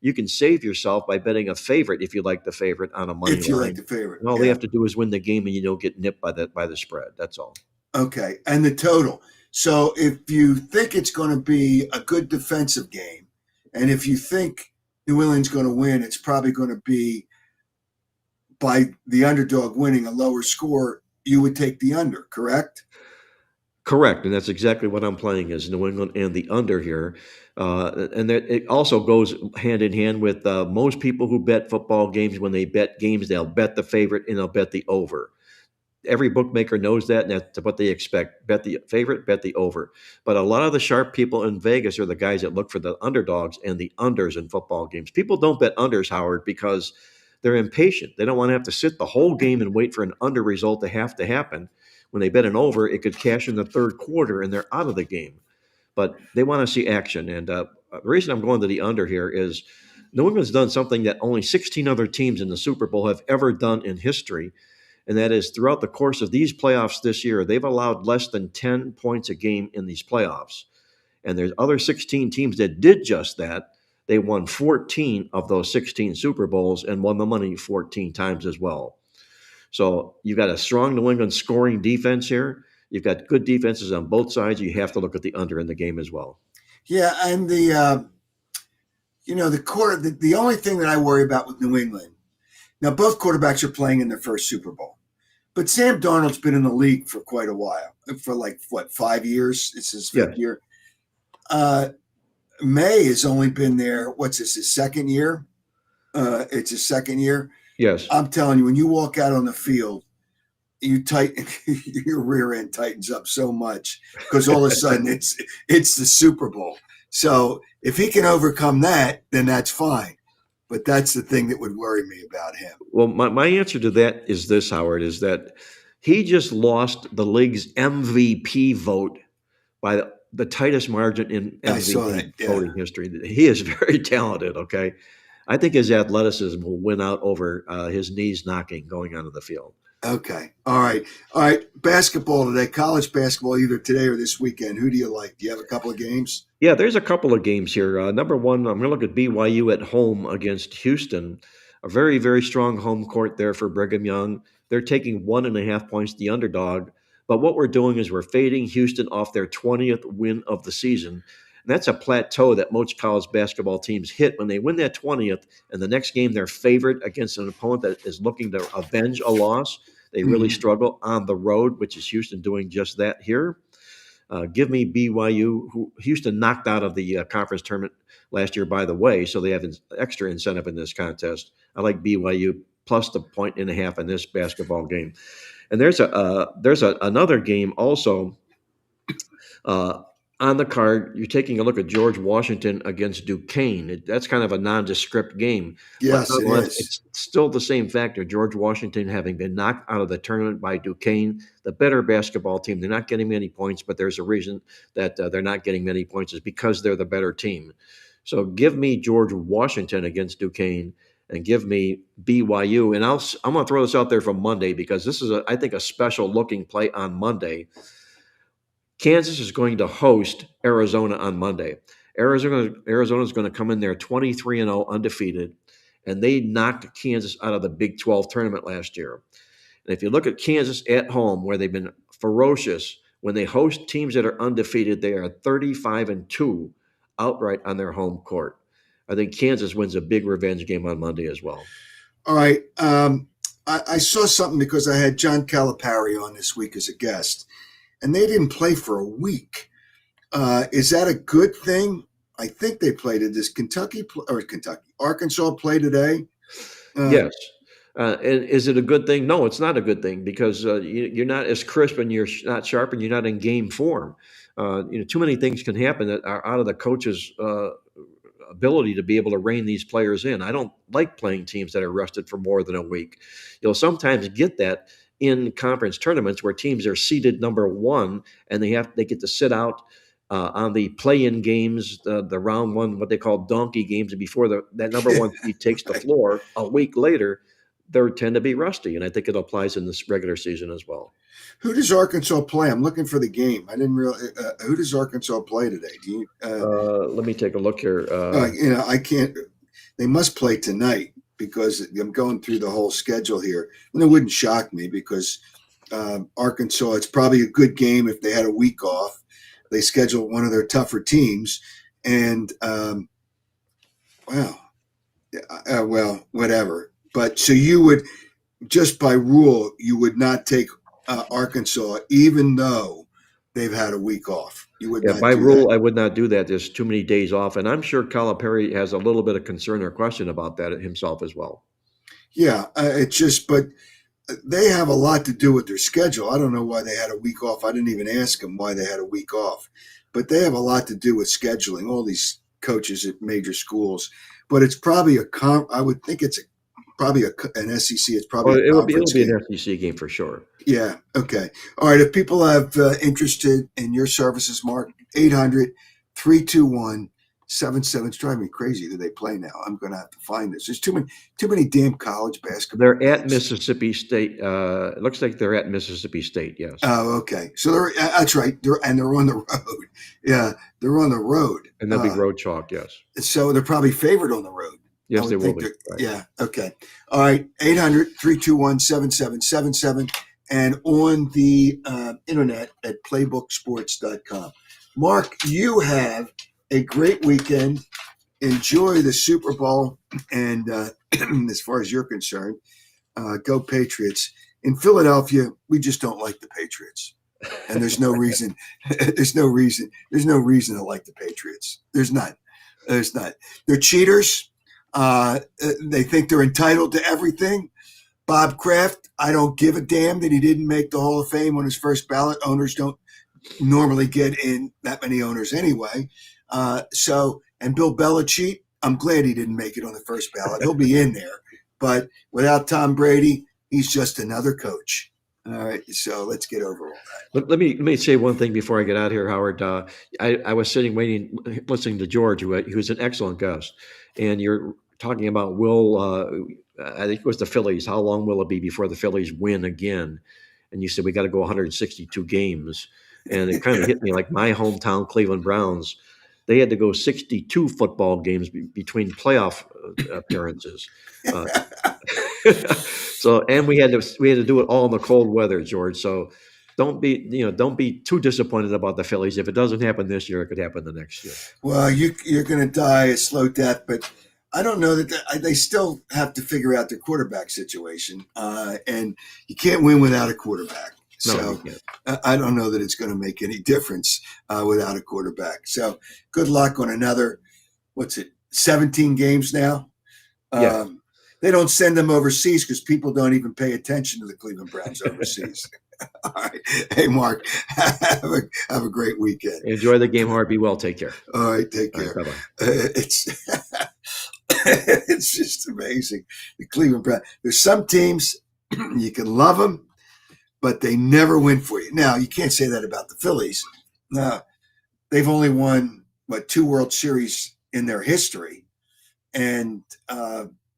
you can save yourself by betting a favorite if you like the favorite on a money If you like line. the favorite, And all they yeah. have to do is win the game, and you don't get nipped by the spread. That's all. Okay, and the total. So if you think it's going to be a good defensive game, and if you think New England's going to win, it's probably going to be by the underdog winning a lower score. You would take the under, correct? Correct, and that's exactly what I'm playing is New England and the under here, and that it also goes hand in hand with most people who bet football games. When they bet games, they'll bet the favorite and they'll bet the over. Every bookmaker knows that, and that's what they expect. Bet the favorite, bet the over. But a lot of the sharp people in Vegas are the guys that look for the underdogs and the unders in football games. People don't bet unders, Howard, because they're impatient. They don't want to have to sit the whole game and wait for an under result to happen. When they bet an over, it could cash in the third quarter and they're out of the game. But they want to see action. And the reason I'm going to the under here is New England's done something that only 16 other teams in the Super Bowl have ever done in history, and that is throughout the course of these playoffs this year, they've allowed less than 10 points a game in these playoffs. And there's other 16 teams that did just that. They won 14 of those 16 Super Bowls and won the money 14 times as well. So you've got a strong New England scoring defense here. You've got good defenses on both sides. You have to look at the under in the game as well. Yeah, and the only thing that I worry about with New England. Now, both quarterbacks are playing in their first Super Bowl. But Sam Darnold's been in the league for quite a while, for 5 years? It's his fifth year. May has only been there. What's this? His second year? It's his second year. Yes. I'm telling you, when you walk out on the field, you tighten your rear end tightens up so much because all of a sudden it's the Super Bowl. So if he can overcome that, then that's fine. But that's the thing that would worry me about him. Well, my answer to that is this, Howard, is that he just lost the league's MVP vote by the tightest margin in MVP voting history. He is very talented, okay? I think his athleticism will win out over his knees knocking going onto the field. Okay. All right. Basketball today, college basketball, either today or this weekend. Who do you like? Do you have a couple of games? Yeah, there's a couple of games here. Number one, I'm going to look at BYU at home against Houston. A very, very strong home court there for Brigham Young. They're taking 1.5 points, the underdog. But what we're doing is we're fading Houston off their 20th win of the season. And that's a plateau that most college basketball teams hit when they win that 20th, and the next game they're favored against an opponent that is looking to avenge a loss. They really struggle on the road, which is Houston doing just that here. Give me BYU, who Houston knocked out of the conference tournament last year, by the way, so they have extra incentive in this contest. I like BYU plus the 1.5 in this basketball game. And there's another game also on the card. You're taking a look at George Washington against Duquesne. That's kind of a nondescript game. Yes, but it is. It's still the same factor. George Washington having been knocked out of the tournament by Duquesne, the better basketball team. They're not getting many points, but there's a reason that they're not getting many points is because they're the better team. So give me George Washington against Duquesne, and give me BYU. And I'm going to throw this out there for Monday because this is I think a special looking play on Monday. Kansas is going to host Arizona on Monday. Arizona is going to come in there 23-0 undefeated, and they knocked Kansas out of the Big 12 tournament last year. And if you look at Kansas at home, where they've been ferocious, when they host teams that are undefeated, they are 35-2 outright on their home court. I think Kansas wins a big revenge game on Monday as well. All right. I saw something because I had John Calipari on this week as a guest, and they didn't play for a week. Is that a good thing? I think they played it. Does Arkansas play today? Yes. And is it a good thing? No, it's not a good thing because you're not as crisp and you're not sharp and you're not in game form. Too many things can happen that are out of the coach's ability to be able to rein these players in. I don't like playing teams that are rested for more than a week. You'll sometimes get that in conference tournaments where teams are seeded number one and they get to sit out on the play-in games, the round one, what they call donkey games, and before that number one seed takes the floor a week later, they tend to be rusty, and I think it applies in this regular season as well. Who does Arkansas play? I'm looking for the game. I didn't really. Who does Arkansas play today? Do you? Let me take a look here. I can't. They must play tonight because I'm going through the whole schedule here, and it wouldn't shock me because Arkansas. It's probably a good game if they had a week off. They schedule one of their tougher teams, and well, whatever. But so you would, just by rule, you would not take Arkansas, even though they've had a week off. You would not by do rule, that. I would not do that. There's too many days off, and I'm sure Calipari has a little bit of concern or question about that himself as well. Yeah, it's just, but they have a lot to do with their schedule. I don't know why they had a week off. I didn't even ask them why they had a week off, but they have a lot to do with scheduling. All these coaches at major schools, but it's probably I would think it's probably an SEC. It's probably It'll be game. an SEC game for sure. Yeah. Okay. All right. If people have interested in your services, Mark, 800-321-77. It's driving me crazy that they play now. I'm going to have to find this. There's too many damn college basketball. They're at Mississippi State. It looks like they're at Mississippi State. Yes. Oh, okay. So that's right. They're on the road. Yeah, they're on the road. And they'll be road chalk. Yes. So they're probably favored on the road. Yes, they will be. Right. Yeah. Okay. All right. 800-321-7777 and on the internet at playbooksports.com. Mark, you have a great weekend. Enjoy the Super Bowl. And as far as you're concerned, go Patriots. In Philadelphia, we just don't like the Patriots. And there's no reason. There's no reason to like the Patriots. There's none. They're cheaters. They think they're entitled to everything. Bob Kraft, I don't give a damn that he didn't make the Hall of Fame on his first ballot. Owners don't normally get in that many owners anyway. And Bill Belichick, I'm glad he didn't make it on the first ballot. He'll be in there. But without Tom Brady, he's just another coach. All right, so let's get over all that. Let me say one thing before I get out of here, Howard. I was sitting waiting, listening to George, who's an excellent guest, and you're talking about I think it was the Phillies. How long will it be before the Phillies win again? And you said we got to go 162 games, and it kind of hit me like my hometown Cleveland Browns. They had to go 62 football games between playoff appearances. And we had to do it all in the cold weather, George. So don't be too disappointed about the Phillies. If it doesn't happen this year, it could happen the next year. Well, you're going to die a slow death, but I don't know that they still have to figure out their quarterback situation, and you can't win without a quarterback. So I don't know that it's going to make any difference without a quarterback. So good luck on another, 17 games now? Yeah. They don't send them overseas because people don't even pay attention to the Cleveland Browns overseas. All right. Hey, Mark, have a great weekend. Enjoy the game hard. Be well. Take care. All right. Take care. Right, bye-bye. It's just amazing. The Cleveland Browns. There's some teams you can love them, but they never win for you. Now, you can't say that about the Phillies. They've only won, 2 World Series in their history, and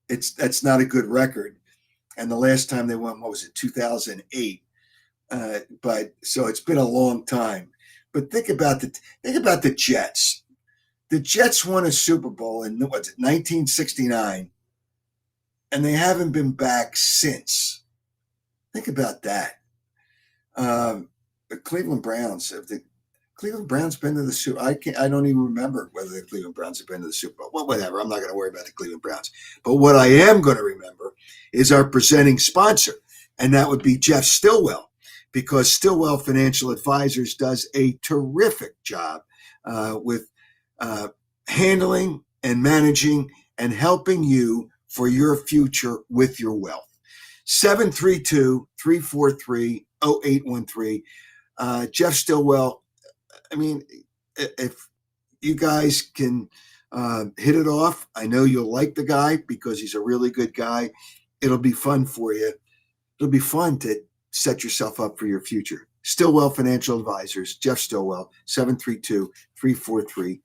that's not a good record. And the last time they won, what was it, 2008? But so it's been a long time. But think about the Jets. The Jets won a Super Bowl in what's it, 1969, and they haven't been back since. Think about that. The Cleveland Browns. Have the Cleveland Browns been to the Super? I don't even remember whether the Cleveland Browns have been to the Super Bowl. Well, whatever. I'm not going to worry about the Cleveland Browns. But what I am going to remember is our presenting sponsor, and that would be Jeff Stillwell, because Stillwell Financial Advisors does a terrific job with handling and managing and helping you for your future with your wealth. 732-343-0813. Jeff Stillwell, I mean, if you guys can hit it off, I know you'll like the guy because he's a really good guy. It'll be fun for you. It'll be fun to set yourself up for your future. Stillwell Financial Advisors, Jeff Stillwell, 732-343-0813.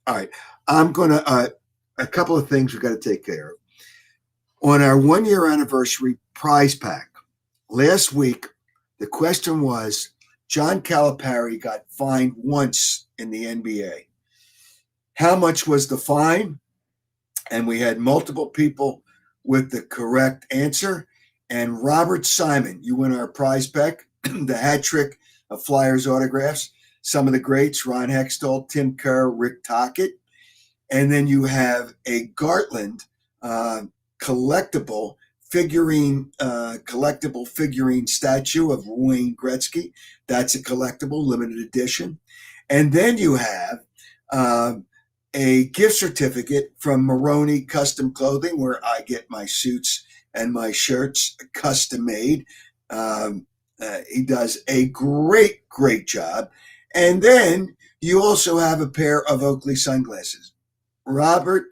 All right. I'm going to, a couple of things we've got to take care of. On our 1-year anniversary prize pack, last week, the question was, John Calipari got fined once in the NBA. How much was the fine? And we had multiple people with the correct answer. And Robert Simon, you win our prize pack, the hat trick of Flyers autographs, some of the greats, Ron Hextall, Tim Kerr, Rick Tocchet. And then you have a Gartland collectible figurine statue of Wayne Gretzky. That's a collectible, limited edition. And then you have a gift certificate from Maroney Custom Clothing, where I get my suits and my shirts custom made. He does a great job. And then you also have a pair of Oakley sunglasses. Robert,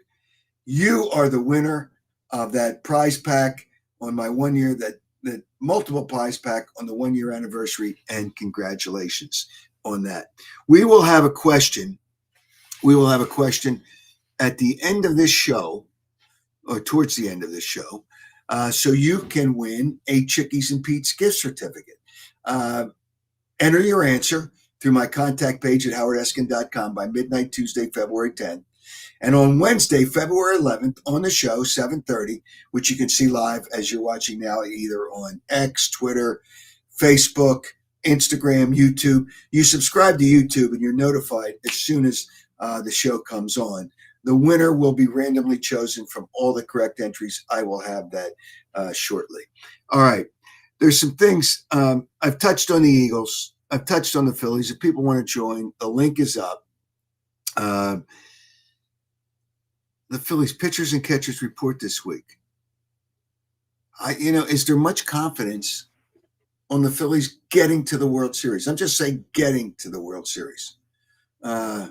you are the winner of that prize pack on my 1 year, that multiple prize pack on the 1 year anniversary, and congratulations on that. We will have a question. At the end of this show, or towards the end of this show, so you can win a Chickies and Pete's gift certificate. Enter your answer through my contact page at howardeskin.com by midnight Tuesday, February 10th. And on Wednesday, February 11th, on the show, 7:30, which you can see live as you're watching now, either on X, Twitter, Facebook, Instagram, YouTube. You subscribe to YouTube and you're notified as soon as the show comes on. The winner will be randomly chosen from all the correct entries. I will have that shortly. All right. There's some things. I've touched on the Eagles. I've touched on the Phillies. If people want to join, the link is up. The Phillies pitchers and catchers report this week. Is there much confidence on the Phillies getting to the World Series? I'm just saying getting to the World Series. I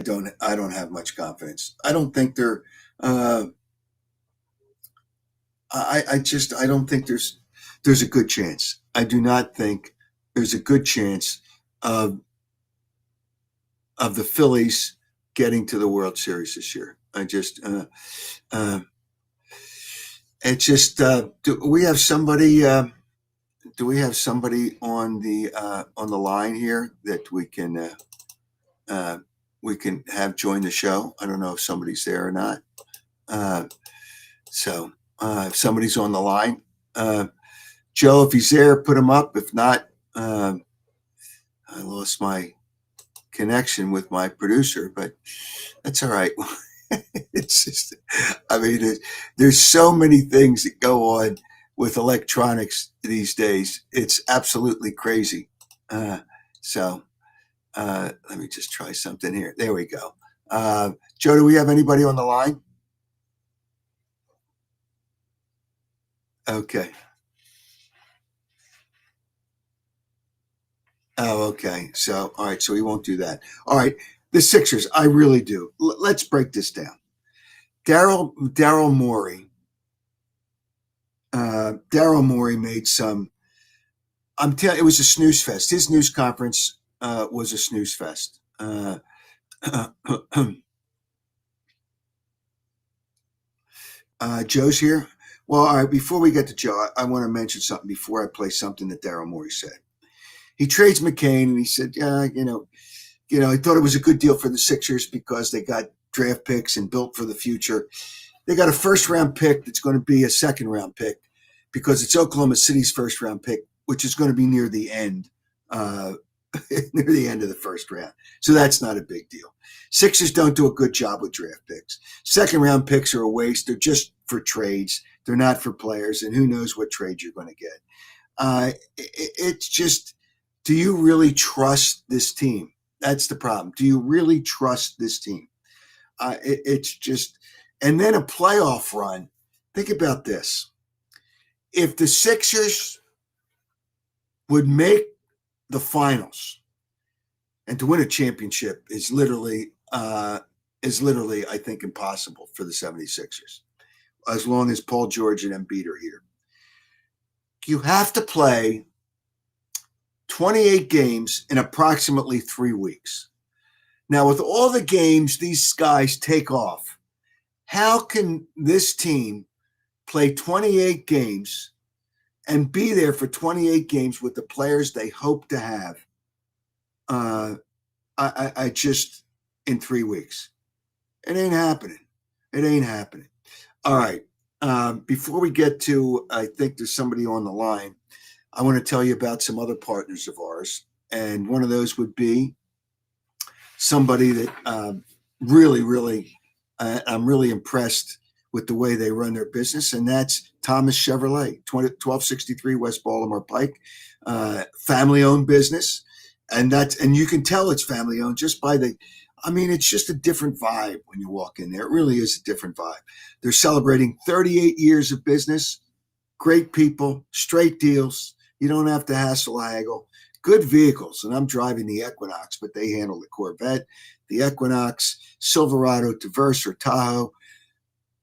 don't have much confidence. I don't think they're. I don't think there's a good chance. I do not think there's a good chance of the Phillies getting to the World Series this year. Do we have somebody? Do we have somebody on the line here that we can have join the show? I don't know if somebody's there or not. If somebody's on the line, Joe, if he's there, put him up. If not, I lost my connection with my producer, but that's all right. It's just, there's so many things that go on with electronics these days. It's absolutely crazy. Let me just try something here. There we go. Joe, do we have anybody on the line? Okay. Oh, okay. So, all right. So we won't do that. All right. The Sixers, I really do. Let's break this down. Daryl Morey. Daryl Morey made some I'm telling, it was a snooze fest. His news conference was a snooze fest. Joe's here. Well, all right. Before we get to Joe, I want to mention something before I play something that Daryl Morey said. He trades McCain, and he said, "Yeah, he thought it was a good deal for the Sixers because they got draft picks and built for the future. They got a first-round pick that's going to be a second-round pick because it's Oklahoma City's first-round pick, which is going to be near the end, near the end of the first round. So that's not a big deal. Sixers don't do a good job with draft picks. Second-round picks are a waste. They're just for trades. They're not for players, and who knows what trade you're going to get. It's just, do you really trust this team? That's the problem. Do you really trust this team? It's just, and then a playoff run. Think about this. If the Sixers would make the finals, and to win a championship is literally, I think, impossible for the 76ers, as long as Paul George and Embiid are here. You have to play 28 games in approximately 3 weeks. Now, with all the games these guys take off, how can this team play 28 games and be there for 28 games with the players they hope to have? I just, in 3 weeks. It ain't happening. It ain't happening. All right. Before we get to, I think there's somebody on the line, I want to tell you about some other partners of ours. And one of those would be somebody that really, I'm really impressed with the way they run their business, and that's Thomas Chevrolet, 1263 West Baltimore Pike, family-owned business. And you can tell it's family-owned just by it's just a different vibe when you walk in there. It really is a different vibe. They're celebrating 38 years of business, great people, straight deals. You don't have to hassle haggle. Good vehicles, and I'm driving the Equinox, but they handle the Corvette, the Equinox, Silverado, Traverse, or Tahoe.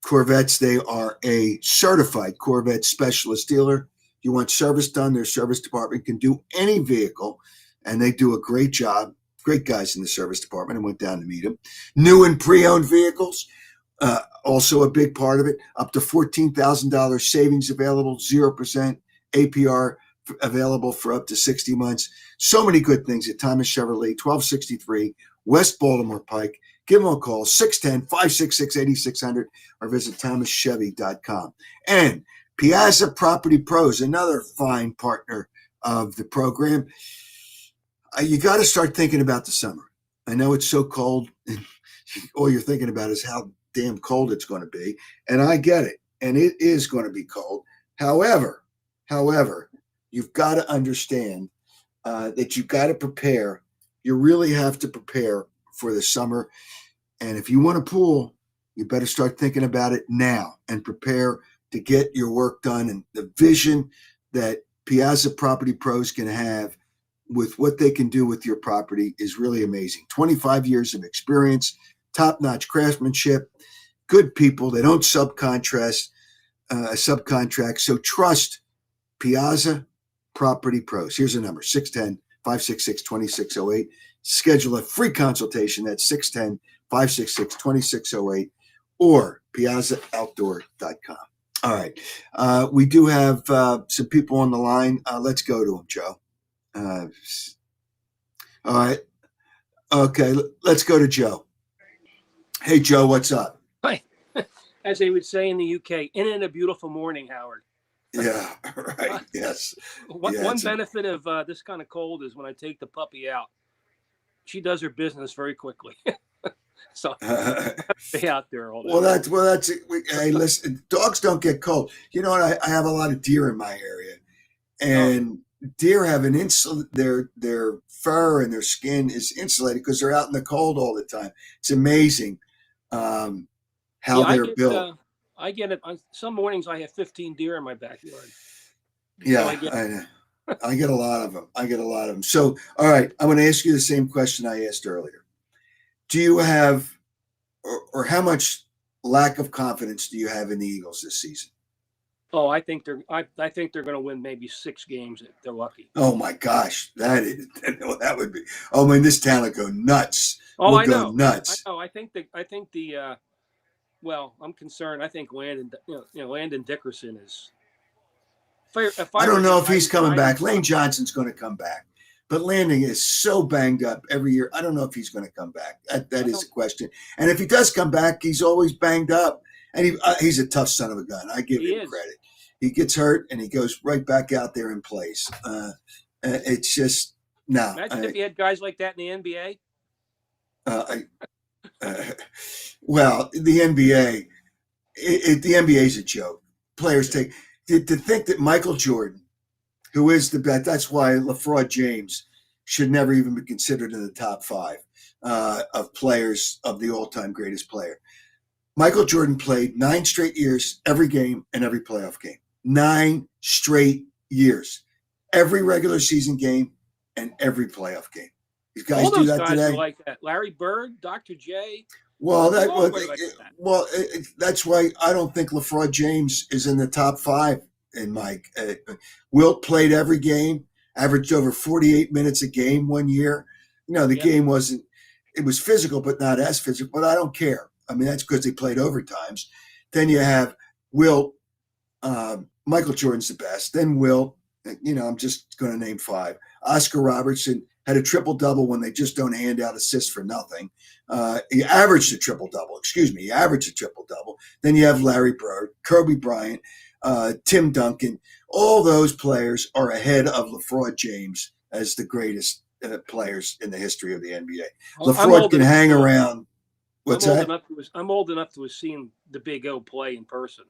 Corvettes, they are a certified Corvette specialist dealer. You want service done, their service department can do any vehicle, and they do a great job. Great guys in the service department. I went down to meet them. New and pre-owned vehicles, also a big part of it. Up to $14,000 savings available, 0% APR available for up to 60 months. So many good things at Thomas Chevrolet, 1263 West Baltimore Pike. Give them a call, 610-566-8600, or visit thomaschevy.com. And Piazza Property Pros, another fine partner of the program. You got to start thinking about the summer. I know it's so cold, and all you're thinking about is how damn cold it's going to be. And I get it, and it is going to be cold. However, you've got to understand that you've got to prepare. You really have to prepare for the summer. And if you want a pool, you better start thinking about it now and prepare to get your work done. And the vision that Piazza Property Pros can have with what they can do with your property is really amazing. 25 years of experience, top-notch craftsmanship, good people. They don't subcontract. So trust Piazza Property Pros. Here's a number, 610-566-2608. Schedule a free consultation at 610-566-2608 or piazzaoutdoor.com. All right. We do have some people on the line. Let's go to them, Joe. All right. Okay. Let's go to Joe. Hey, Joe, what's up? Hi. As they would say in the UK, in a beautiful morning, Howard. Yeah, right. Yes. One benefit of this kind of cold is when I take the puppy out, she does her business very quickly. So stay out there all day. Hey, listen, dogs don't get cold. You know what? I have a lot of deer in my area, and deer have an their fur and their skin is insulated because they're out in the cold all the time. It's amazing how they're built. I get it. On some mornings, I have 15 deer in my backyard. Yeah, I know. I get a lot of them. So, all right, I'm going to ask you the same question I asked earlier. Do you have, or how much lack of confidence do you have in the Eagles this season? Oh, I think they're going to win maybe 6 games if they're lucky. Oh my gosh, that would be. Oh, man, this town would go nuts. Oh, We'll I go know. I nuts. know. I think the well, I'm concerned. I think Landon Dickerson is. If I I were don't know him, if he's coming I back. Lane Johnson's going to come back, but Landing is so banged up every year. I don't know if he's going to come back. That is the question. And if he does come back, he's always banged up, and he's a tough son of a gun. I give He him is. credit. He gets hurt and he goes right back out there and plays. It's just no. Imagine if you had guys like that in the NBA. Well, the NBA, the NBA is a joke. Players take to think that Michael Jordan, who is the best, that's why LeFraud James should never even be considered in the top 5 of players of the all-time greatest player. Michael Jordan played 9 straight years, every game and every playoff game. 9 straight years, every regular season game and every playoff game. These guys All do those that guys today. are like that. Larry Bird, Dr. J. Well, They're all like that. that's why I don't think LeFraud James is in the top 5 in Mike. Wilt played every game, averaged over 48 minutes a game one year. The game wasn't, it was physical, but not as physical, but I don't care. I mean, that's because they played overtimes. Then you have Wilt, Michael Jordan's the best. Then Wilt, I'm just going to name 5. Oscar Robertson had a triple-double when they just don't hand out assists for nothing. He averaged a triple-double. He averaged a triple-double. Then you have Larry Bird, Kobe Bryant, Tim Duncan. All those players are ahead of LeFraud James as the greatest players in the history of the NBA. LeFraud can hang around. What's that? I'm old enough to have seen the Big O play in person.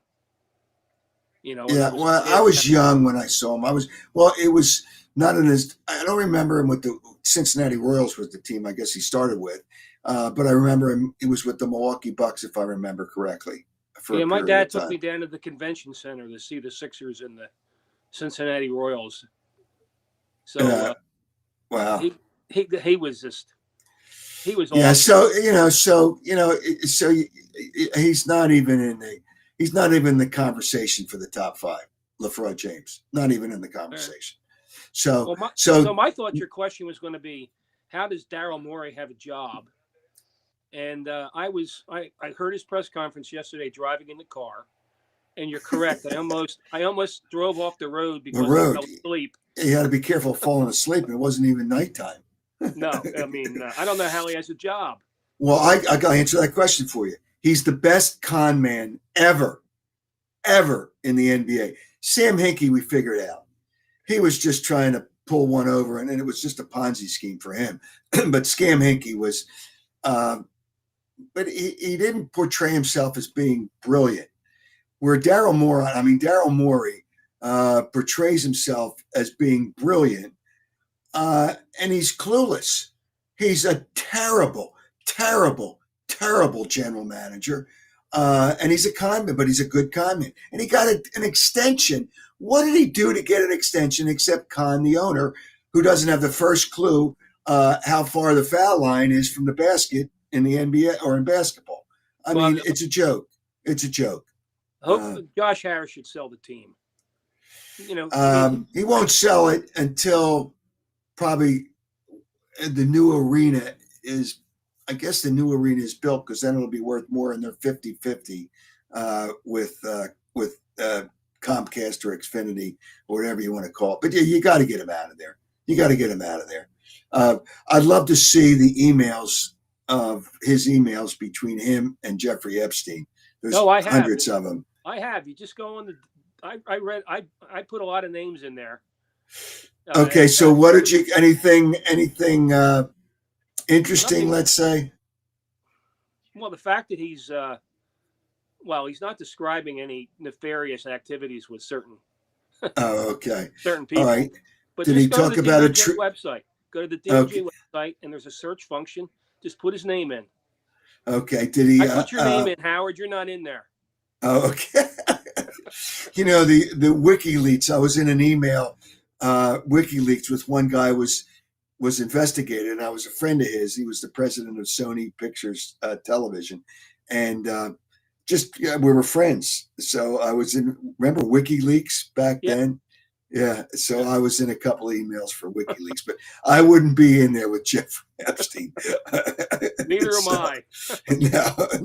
Yeah, well, I was young when I saw him. It was not in his, I don't remember him with the Cincinnati Royals was the team I guess he started with. But I remember him, he was with the Milwaukee Bucks, if I remember correctly. My dad took me down to the convention center to see the Sixers and the Cincinnati Royals. So, wow. He was just, he was yeah. awesome. So he's not even in the conversation for the top 5. LeFraud James, not even in the conversation. So my thought, your question was going to be, how does Daryl Morey have a job? And I heard his press conference yesterday driving in the car, and you're correct. I almost drove off the road because I fell asleep. You had to be careful of falling asleep. It wasn't even nighttime. No, I mean, I don't know how he has a job. Well, I got to answer that question for you. He's the best con man ever in the NBA. Sam Hinkie, we figured out. He was just trying to pull one over, and it was just a Ponzi scheme for him. But Scam Hinkie was, but he didn't portray himself as being brilliant. Where Daryl Morey portrays himself as being brilliant, and he's clueless. He's a terrible, terrible, terrible general manager. And he's a conman, but he's a good conman. And he got an extension. What did he do to get an extension except con the owner, who doesn't have the first clue how far the foul line is from the basket in the NBA or in basketball? I mean, it's a joke. It's a joke. Josh Harris should sell the team. He won't sell it until probably the new arena is, I guess the new arena is built, because then it'll be worth more, and they're 50-50 with Comcast or Xfinity or whatever you want to call it. But yeah, you got to get him out of there. I'd love to see the his emails between him and Jeffrey Epstein. There's hundreds of them. I have. You just go on the. I put a lot of names in there. Okay, so what did you? Anything interesting? Nothing. Let's say. Well, the fact that he's not describing any nefarious activities with certain. Oh, okay. Certain people. All right. But did he talk about a website? Go to the DOJ website, and there's a search function. Just put his name in. Okay. Did he? I put your name in, Howard. You're not in there. Oh, okay. The WikiLeaks. I was in an email WikiLeaks with one guy was investigated, and I was a friend of his. He was the president of Sony Pictures Television, and just yeah, we were friends. So I was in. Remember WikiLeaks back Yeah. then? Yeah. So I was in a couple of emails for WikiLeaks, but I wouldn't be in there with Jeff Epstein. Neither am So, I.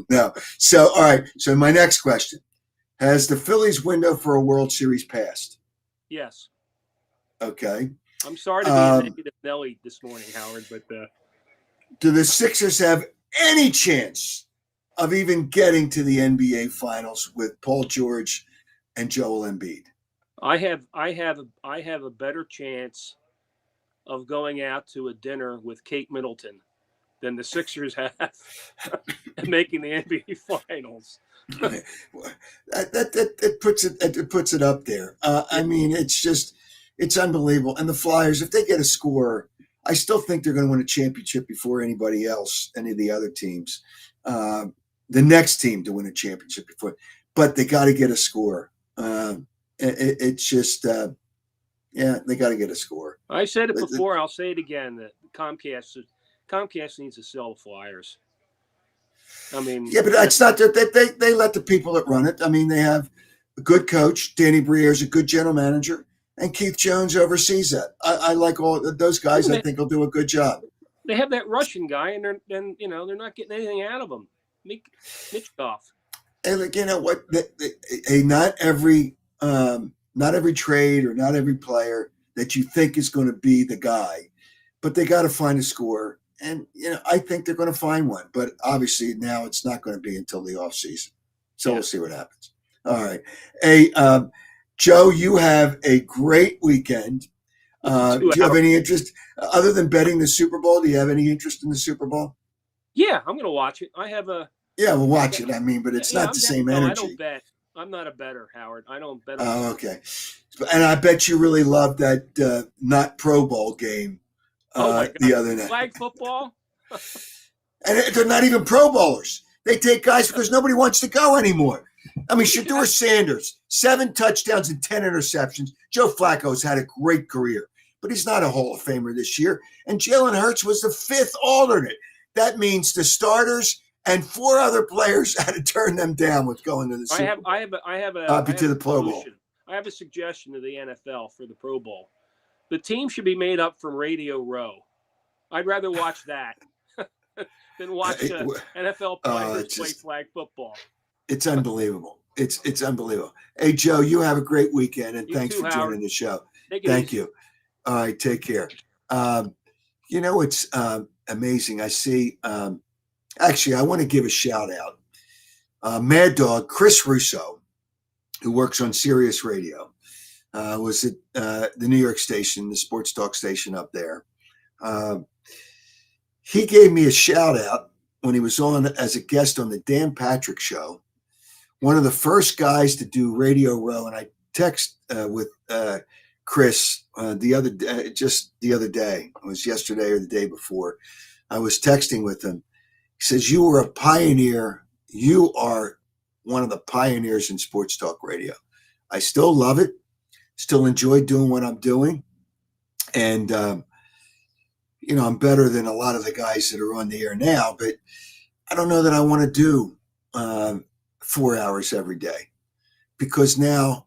no. So all right. So my next question: has the Phillies window for a World Series passed? Yes. Okay. I'm sorry to be a negative Nelly this morning, Howard, but Do the Sixers have any chance of even getting to the NBA Finals with Paul George and Joel Embiid? I have a better chance of going out to a dinner with Kate Middleton than the Sixers have and making the NBA Finals. That puts it up there. I mean, it's unbelievable. And the Flyers, if they get a score, I still think they're going to win a championship before anybody else, any of the other teams. The next team to win a championship before, but they got to get a score. It's just, yeah, they got to get a score. I said it before. I'll say it again. That Comcast needs to sell the Flyers. I mean, yeah, but it's not that they let the people that run it. I mean, they have a good coach. Danny Briere's a good general manager, and Keith Jones oversees that. I like all those guys. I think will do a good job. They have that Russian guy, and they're not getting anything out of him. Mitchkov. And like, you know what? Not every trade or not every player that you think is going to be the guy, but they got to find a scorer. And, I think they're going to find one. But obviously now it's not going to be until the offseason. So We'll see what happens. All right. Hey, Joe, you have a great weekend. Do you have any interest, other than betting the Super Bowl? Do you have any interest in the Super Bowl? Yeah, I'm going to watch it. I have a. Yeah, we'll watch it. I mean, but it's not the same energy. I don't bet. I'm not a bettor, Howard. I don't bet. Oh, okay. And I bet you really loved that not Pro Bowl game the other night. Flag football? And they're not even Pro Bowlers. They take guys because nobody wants to go anymore. I mean, Shedeur Sanders, 7 touchdowns and 10 interceptions. Joe Flacco's had a great career, but he's not a Hall of Famer this year. And Jalen Hurts was the 5th alternate. That means the starters and 4 other players had to turn them down with going to the Super Bowl. I have the Pro Bowl. I have a suggestion to the NFL for the Pro Bowl. The team should be made up from Radio Row. I'd rather watch that than watch NFL players play flag football. It's unbelievable. It's unbelievable. Hey, Joe, you have a great weekend, and thanks for joining the show. Thank you. All right, take care. It's amazing. I see. Actually, I want to give a shout out. Mad Dog Chris Russo, who works on Sirius Radio, was at the New York station, the sports talk station up there. He gave me a shout out when he was on as a guest on the Dan Patrick Show. One of the first guys to do Radio Row, and I text with Chris the other day. It was yesterday or the day before. I was texting with him. He says, "You were a pioneer. You are one of the pioneers in sports talk radio. I still love it. Still enjoy doing what I'm doing. And, I'm better than a lot of the guys that are on the air now, but I don't know that I want to do 4 hours every day, because now,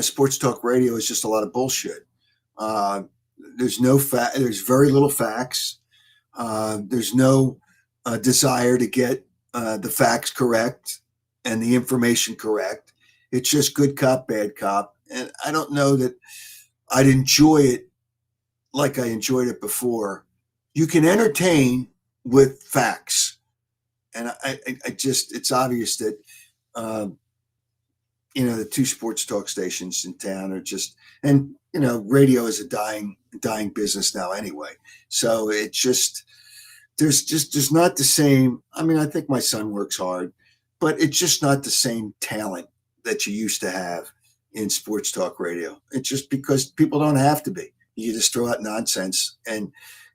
sports talk radio is just a lot of bullshit. There's there's very little facts. There's no desire to get the facts correct and the information correct. It's just good cop, bad cop. And I don't know that I'd enjoy it like I enjoyed it before. You can entertain with facts. And I just, it's obvious that, the 2 sports talk stations in town are just, and, radio is a dying business now anyway. So it's just, there's not the same. I mean, I think my son works hard, but it's just not the same talent that you used to have in sports talk radio. It's just because people don't have to be. You just throw out nonsense, and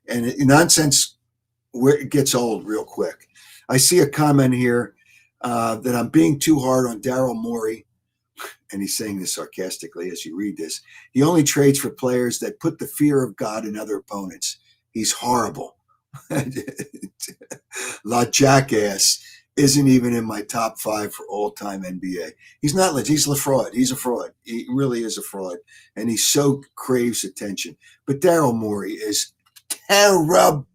nonsense where it gets old real quick. I see a comment here that I'm being too hard on Daryl Morey, and he's saying this sarcastically as you read this. He only trades for players that put the fear of God in other opponents. He's horrible. La jackass. isn't even in my top 5 for all-time NBA. He's not legit. He's a fraud. He's a fraud. He really is a fraud, and he so craves attention. But Daryl Morey is terrible,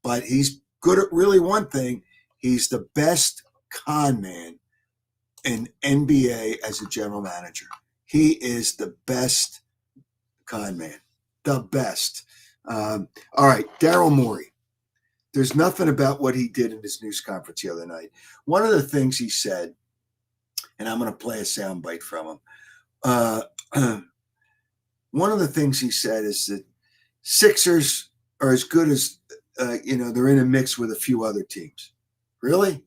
but he's good at really one thing. He's the best con man in NBA as a general manager. He is the best con man, the best. All right, Daryl Morey. There's nothing about what he did in his news conference the other night. One of the things he said, and I'm going to play a soundbite from him. One of the things he said is that Sixers are as good as, they're in a mix with a few other teams. Really?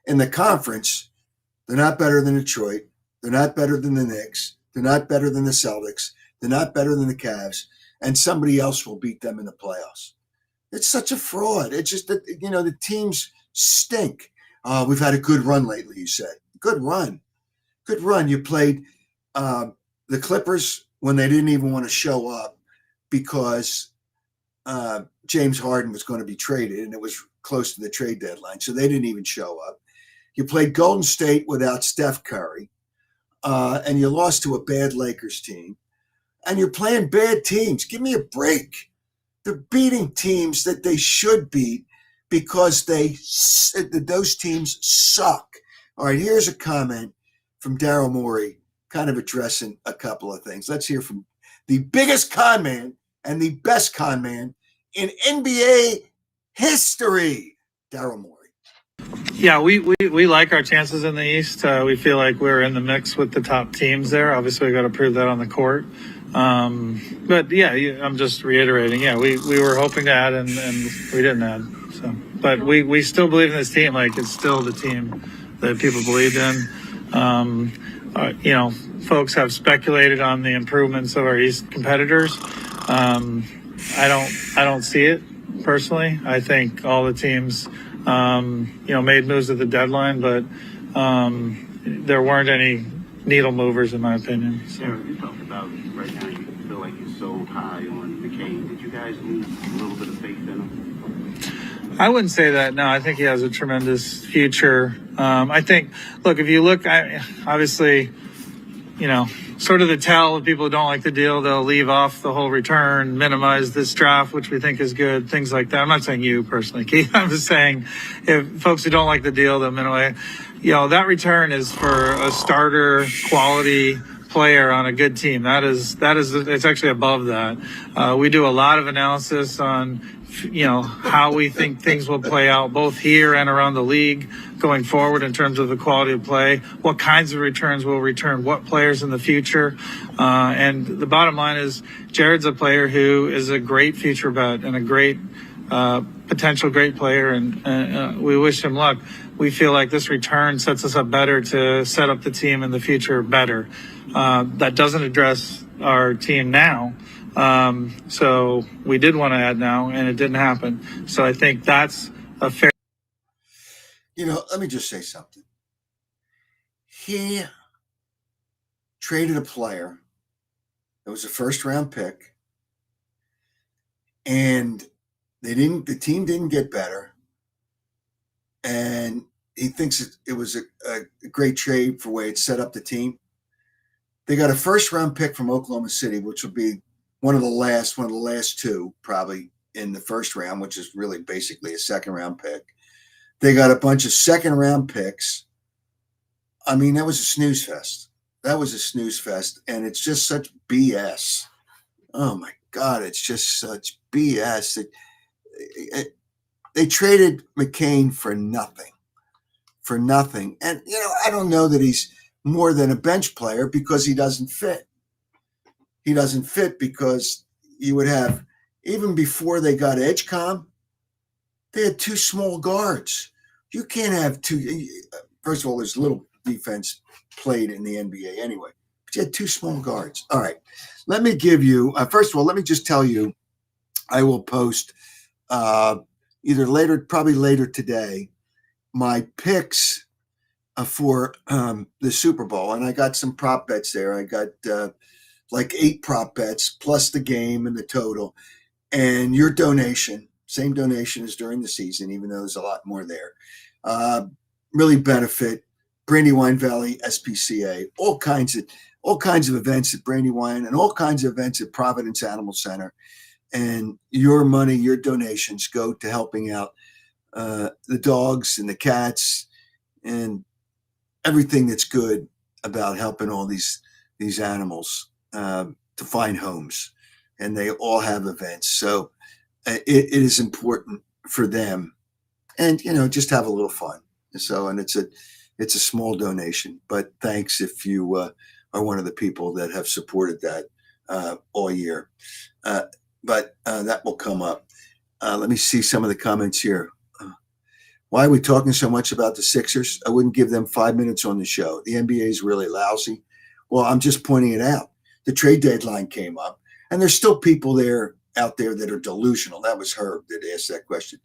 In the conference, they're not better than Detroit. They're not better than the Knicks. They're not better than the Celtics. They're not better than the Cavs. And somebody else will beat them in the playoffs. It's such a fraud. It's just that, the teams stink. We've had a good run lately, he said. Good run. Good run. You played the Clippers when they didn't even want to show up because James Harden was going to be traded, and it was close to the trade deadline, so they didn't even show up. You played Golden State without Steph Curry, and you lost to a bad Lakers team, and you're playing bad teams. Give me a break. They're beating teams that they should beat because those teams suck. All right, here's a comment from Daryl Morey, kind of addressing a couple of things. Let's hear from the biggest con man and the best con man in NBA history, Daryl Morey. Yeah, we like our chances in the East. We feel like we're in the mix with the top teams there. Obviously, we got to prove that on the court. But yeah, I'm just reiterating. Yeah, we were hoping to add and we didn't add. So, but we still believe in this team. Like, it's still the team that people believed in. Folks have speculated on the improvements of our East competitors. I don't see it personally. I think all the teams, made moves at the deadline, but there weren't any needle movers in my opinion. So. Aaron, you talked about right now you feel like you're so high on McCain. Did you guys lose a little bit of faith in him? I wouldn't say that. No, I think he has a tremendous future. I think, look, if you look, obviously, sort of the tell of people who don't like the deal, they'll leave off the whole return, minimize this draft, which we think is good, things like that. I'm not saying you personally, Keith. I'm just saying if folks who don't like the deal, they'll minimize. That return is for a starter quality player on a good team. It's actually above that. We do a lot of analysis on how we think things will play out both here and around the league going forward in terms of the quality of play, what kinds of returns will return, what players in the future. And the bottom line is Jared's a player who is a great future bet and a great potential great player, and we wish him luck. We feel like this return sets us up better to set up the team in the future better. That doesn't address our team now. So we did want to add now, and it didn't happen. So I think that's a fair. Let me just say something. He traded a player that was a first-round pick, and the team didn't get better, and he thinks it was a great trade for the way it set up the team. They got a first-round pick from Oklahoma City, which will be one of the last two probably in the first round, which is really basically a second-round pick. They got a bunch of second-round picks. I mean, that was a snooze fest. And it's just such BS. Oh, my God, it's just such BS. They traded McCain for nothing. And, I don't know that he's more than a bench player because he doesn't fit. He doesn't fit because you would have, even before they got EdgeCom, they had two small guards. You can't have two. First of all, there's little defense played in the NBA anyway, but you had two small guards. All right. Let me give you, first of all, let me just tell you, I will post probably later today, my picks for the Super Bowl. And I got some prop bets there. I got like 8 prop bets plus the game and the total. And your donation same donation as during the season, even though there's a lot more there. Really benefit Brandywine Valley SPCA, all kinds of events at Brandywine and all kinds of events at Providence Animal Center. And your money, your donations go to helping out the dogs and the cats and everything that's good about helping all these animals to find homes. And they all have events. So it is important for them. And, just have a little fun. So, and it's a small donation, but thanks if you are one of the people that have supported that all year. But that will come up. Let me see some of the comments here. Why are we talking so much about the Sixers? I wouldn't give them 5 minutes on the show. The NBA is really lousy. Well, I'm just pointing it out. The trade deadline came up, and there's still people out there that are delusional. That was Herb that asked that question.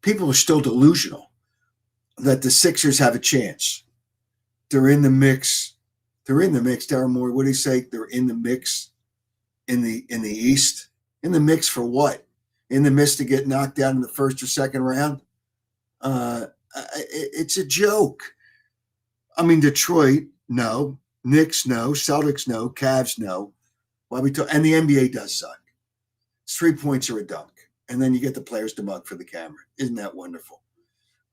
People are still delusional that the Sixers have a chance. They're in the mix. Darren Moore, what do you say? They're in the mix in the East. In the mix for what? In the mix to get knocked out in the first or second round? It's a joke. I mean, Detroit, no. Knicks, no. Celtics, no. Cavs, no. Why we talk? And the NBA does suck. 3 points or a dunk, and then you get the players to mug for the camera. Isn't that wonderful?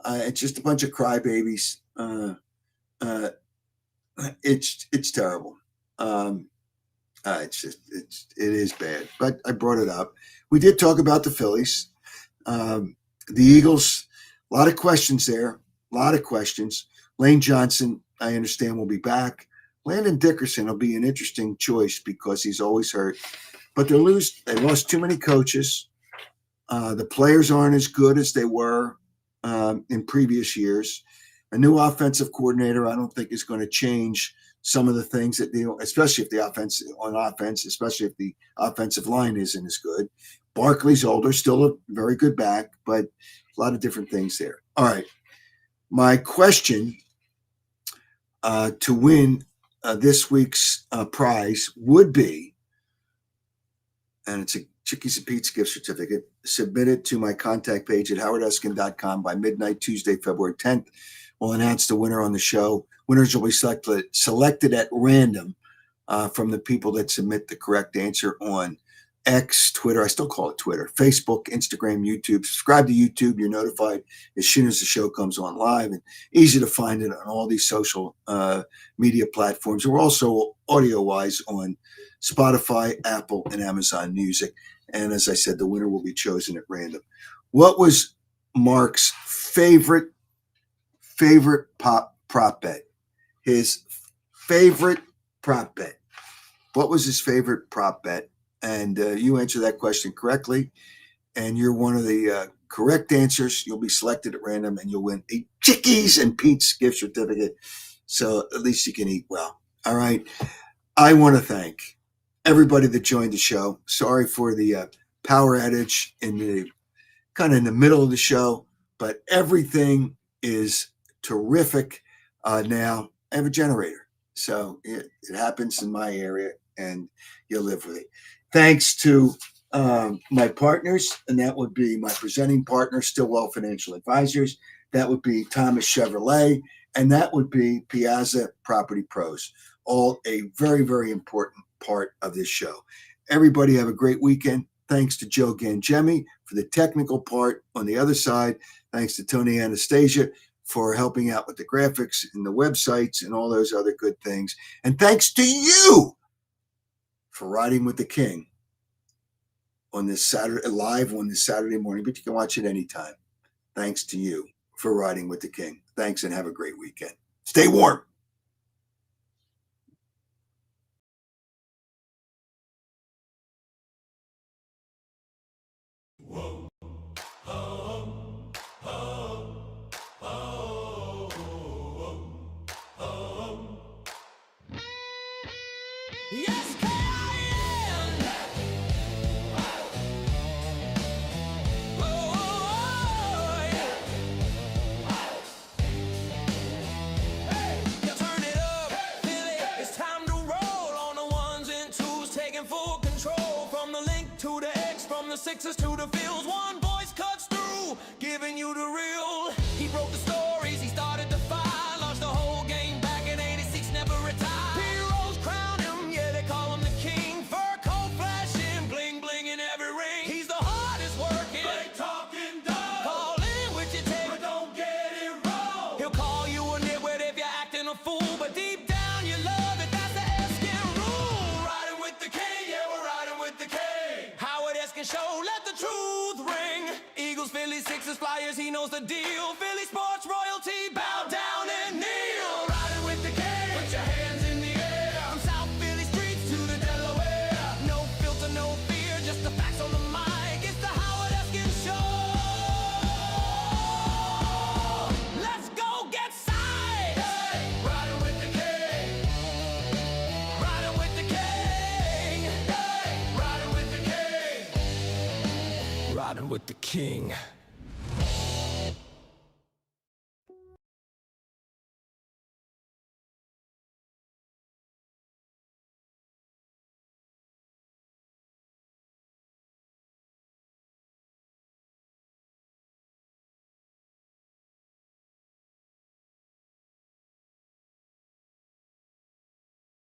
It's just a bunch of crybabies. It's terrible. It is bad. But I brought it up. We did talk about the Phillies, the Eagles. A lot of questions there. A lot of questions. Lane Johnson, I understand, will be back. Landon Dickerson will be an interesting choice because he's always hurt. But they lost too many coaches. The players aren't as good as they were in previous years. A new offensive coordinator, I don't think, is going to change some of the things that especially if the especially if the offensive line isn't as good. Barkley's older, still a very good back, but a lot of different things there. All right. My question to win this week's prize would be, and it's a Chickies and Pete's gift certificate. Submit it to my contact page at howardeskin.com by midnight Tuesday, February 10th. We'll announce the winner on the show. Winners will be selected at random from the people that submit the correct answer on X, Twitter. I still call it Twitter. Facebook, Instagram, YouTube. Subscribe to YouTube. You're notified as soon as the show comes on live, and easy to find it on all these social media platforms. We're also audio-wise on Spotify, Apple, and Amazon Music. And as I said, the winner will be chosen at random. What was Mark's favorite prop bet? His favorite prop bet. What was his favorite prop bet? And you answer that question correctly, and you're one of the correct answers. You'll be selected at random, and you'll win a Chickies and Pete's gift certificate. So at least you can eat well. All right. I want to thank everybody that joined the show. Sorry for the power outage in the middle of the show, but everything is terrific now. I have a generator, so it happens in my area, and you'll live with it. Thanks to my partners, and that would be my presenting partner, Stillwell Financial Advisors. That would be Thomas Chevrolet, and that would be Piazza Property Pros. All a very, very important part of this show. Everybody have a great weekend. Thanks to Joe Gangemi for the technical part on the other side. Thanks to Tony Anastasia for helping out with the graphics and the websites and all those other good things. And thanks to you for riding with the King on this Saturday, live on this Saturday morning, but you can watch it anytime. Thanks to you for riding with the King. Thanks, and have a great weekend. Stay warm. Yes, can. Oh, yeah. Hey, you turn it up, feel it. It's time to roll on the ones and twos, taking full control from the link to the X, from the Sixers to the Fields. One boy He broke the stories, he started the fire, launched the whole game back in '86, never retired. Heroes crown him, yeah, they call him the king. Fur coat flashing, bling bling in every ring. He's the hardest working, great talking dog. Call in with your tape, but don't get it wrong. He'll call you a nitwit if you're acting a fool, but deep down you love it, that's the Eskin rule. Riding with the king, yeah, we're riding with the king. Howard Eskin show, let the truth ring. Eagles, Phillies, Sixers, Flyers, he knows the deal. Philly sports royalty, bow down and kneel. Riding with the king, put your hands in the air. From South Philly streets to the Delaware. No filter, no fear, just the facts on the mic. It's the Howard Eskin Show. Let's go get sight. Hey, riding with the king. Riding with the king. Hey, riding with the king. Riding with the king.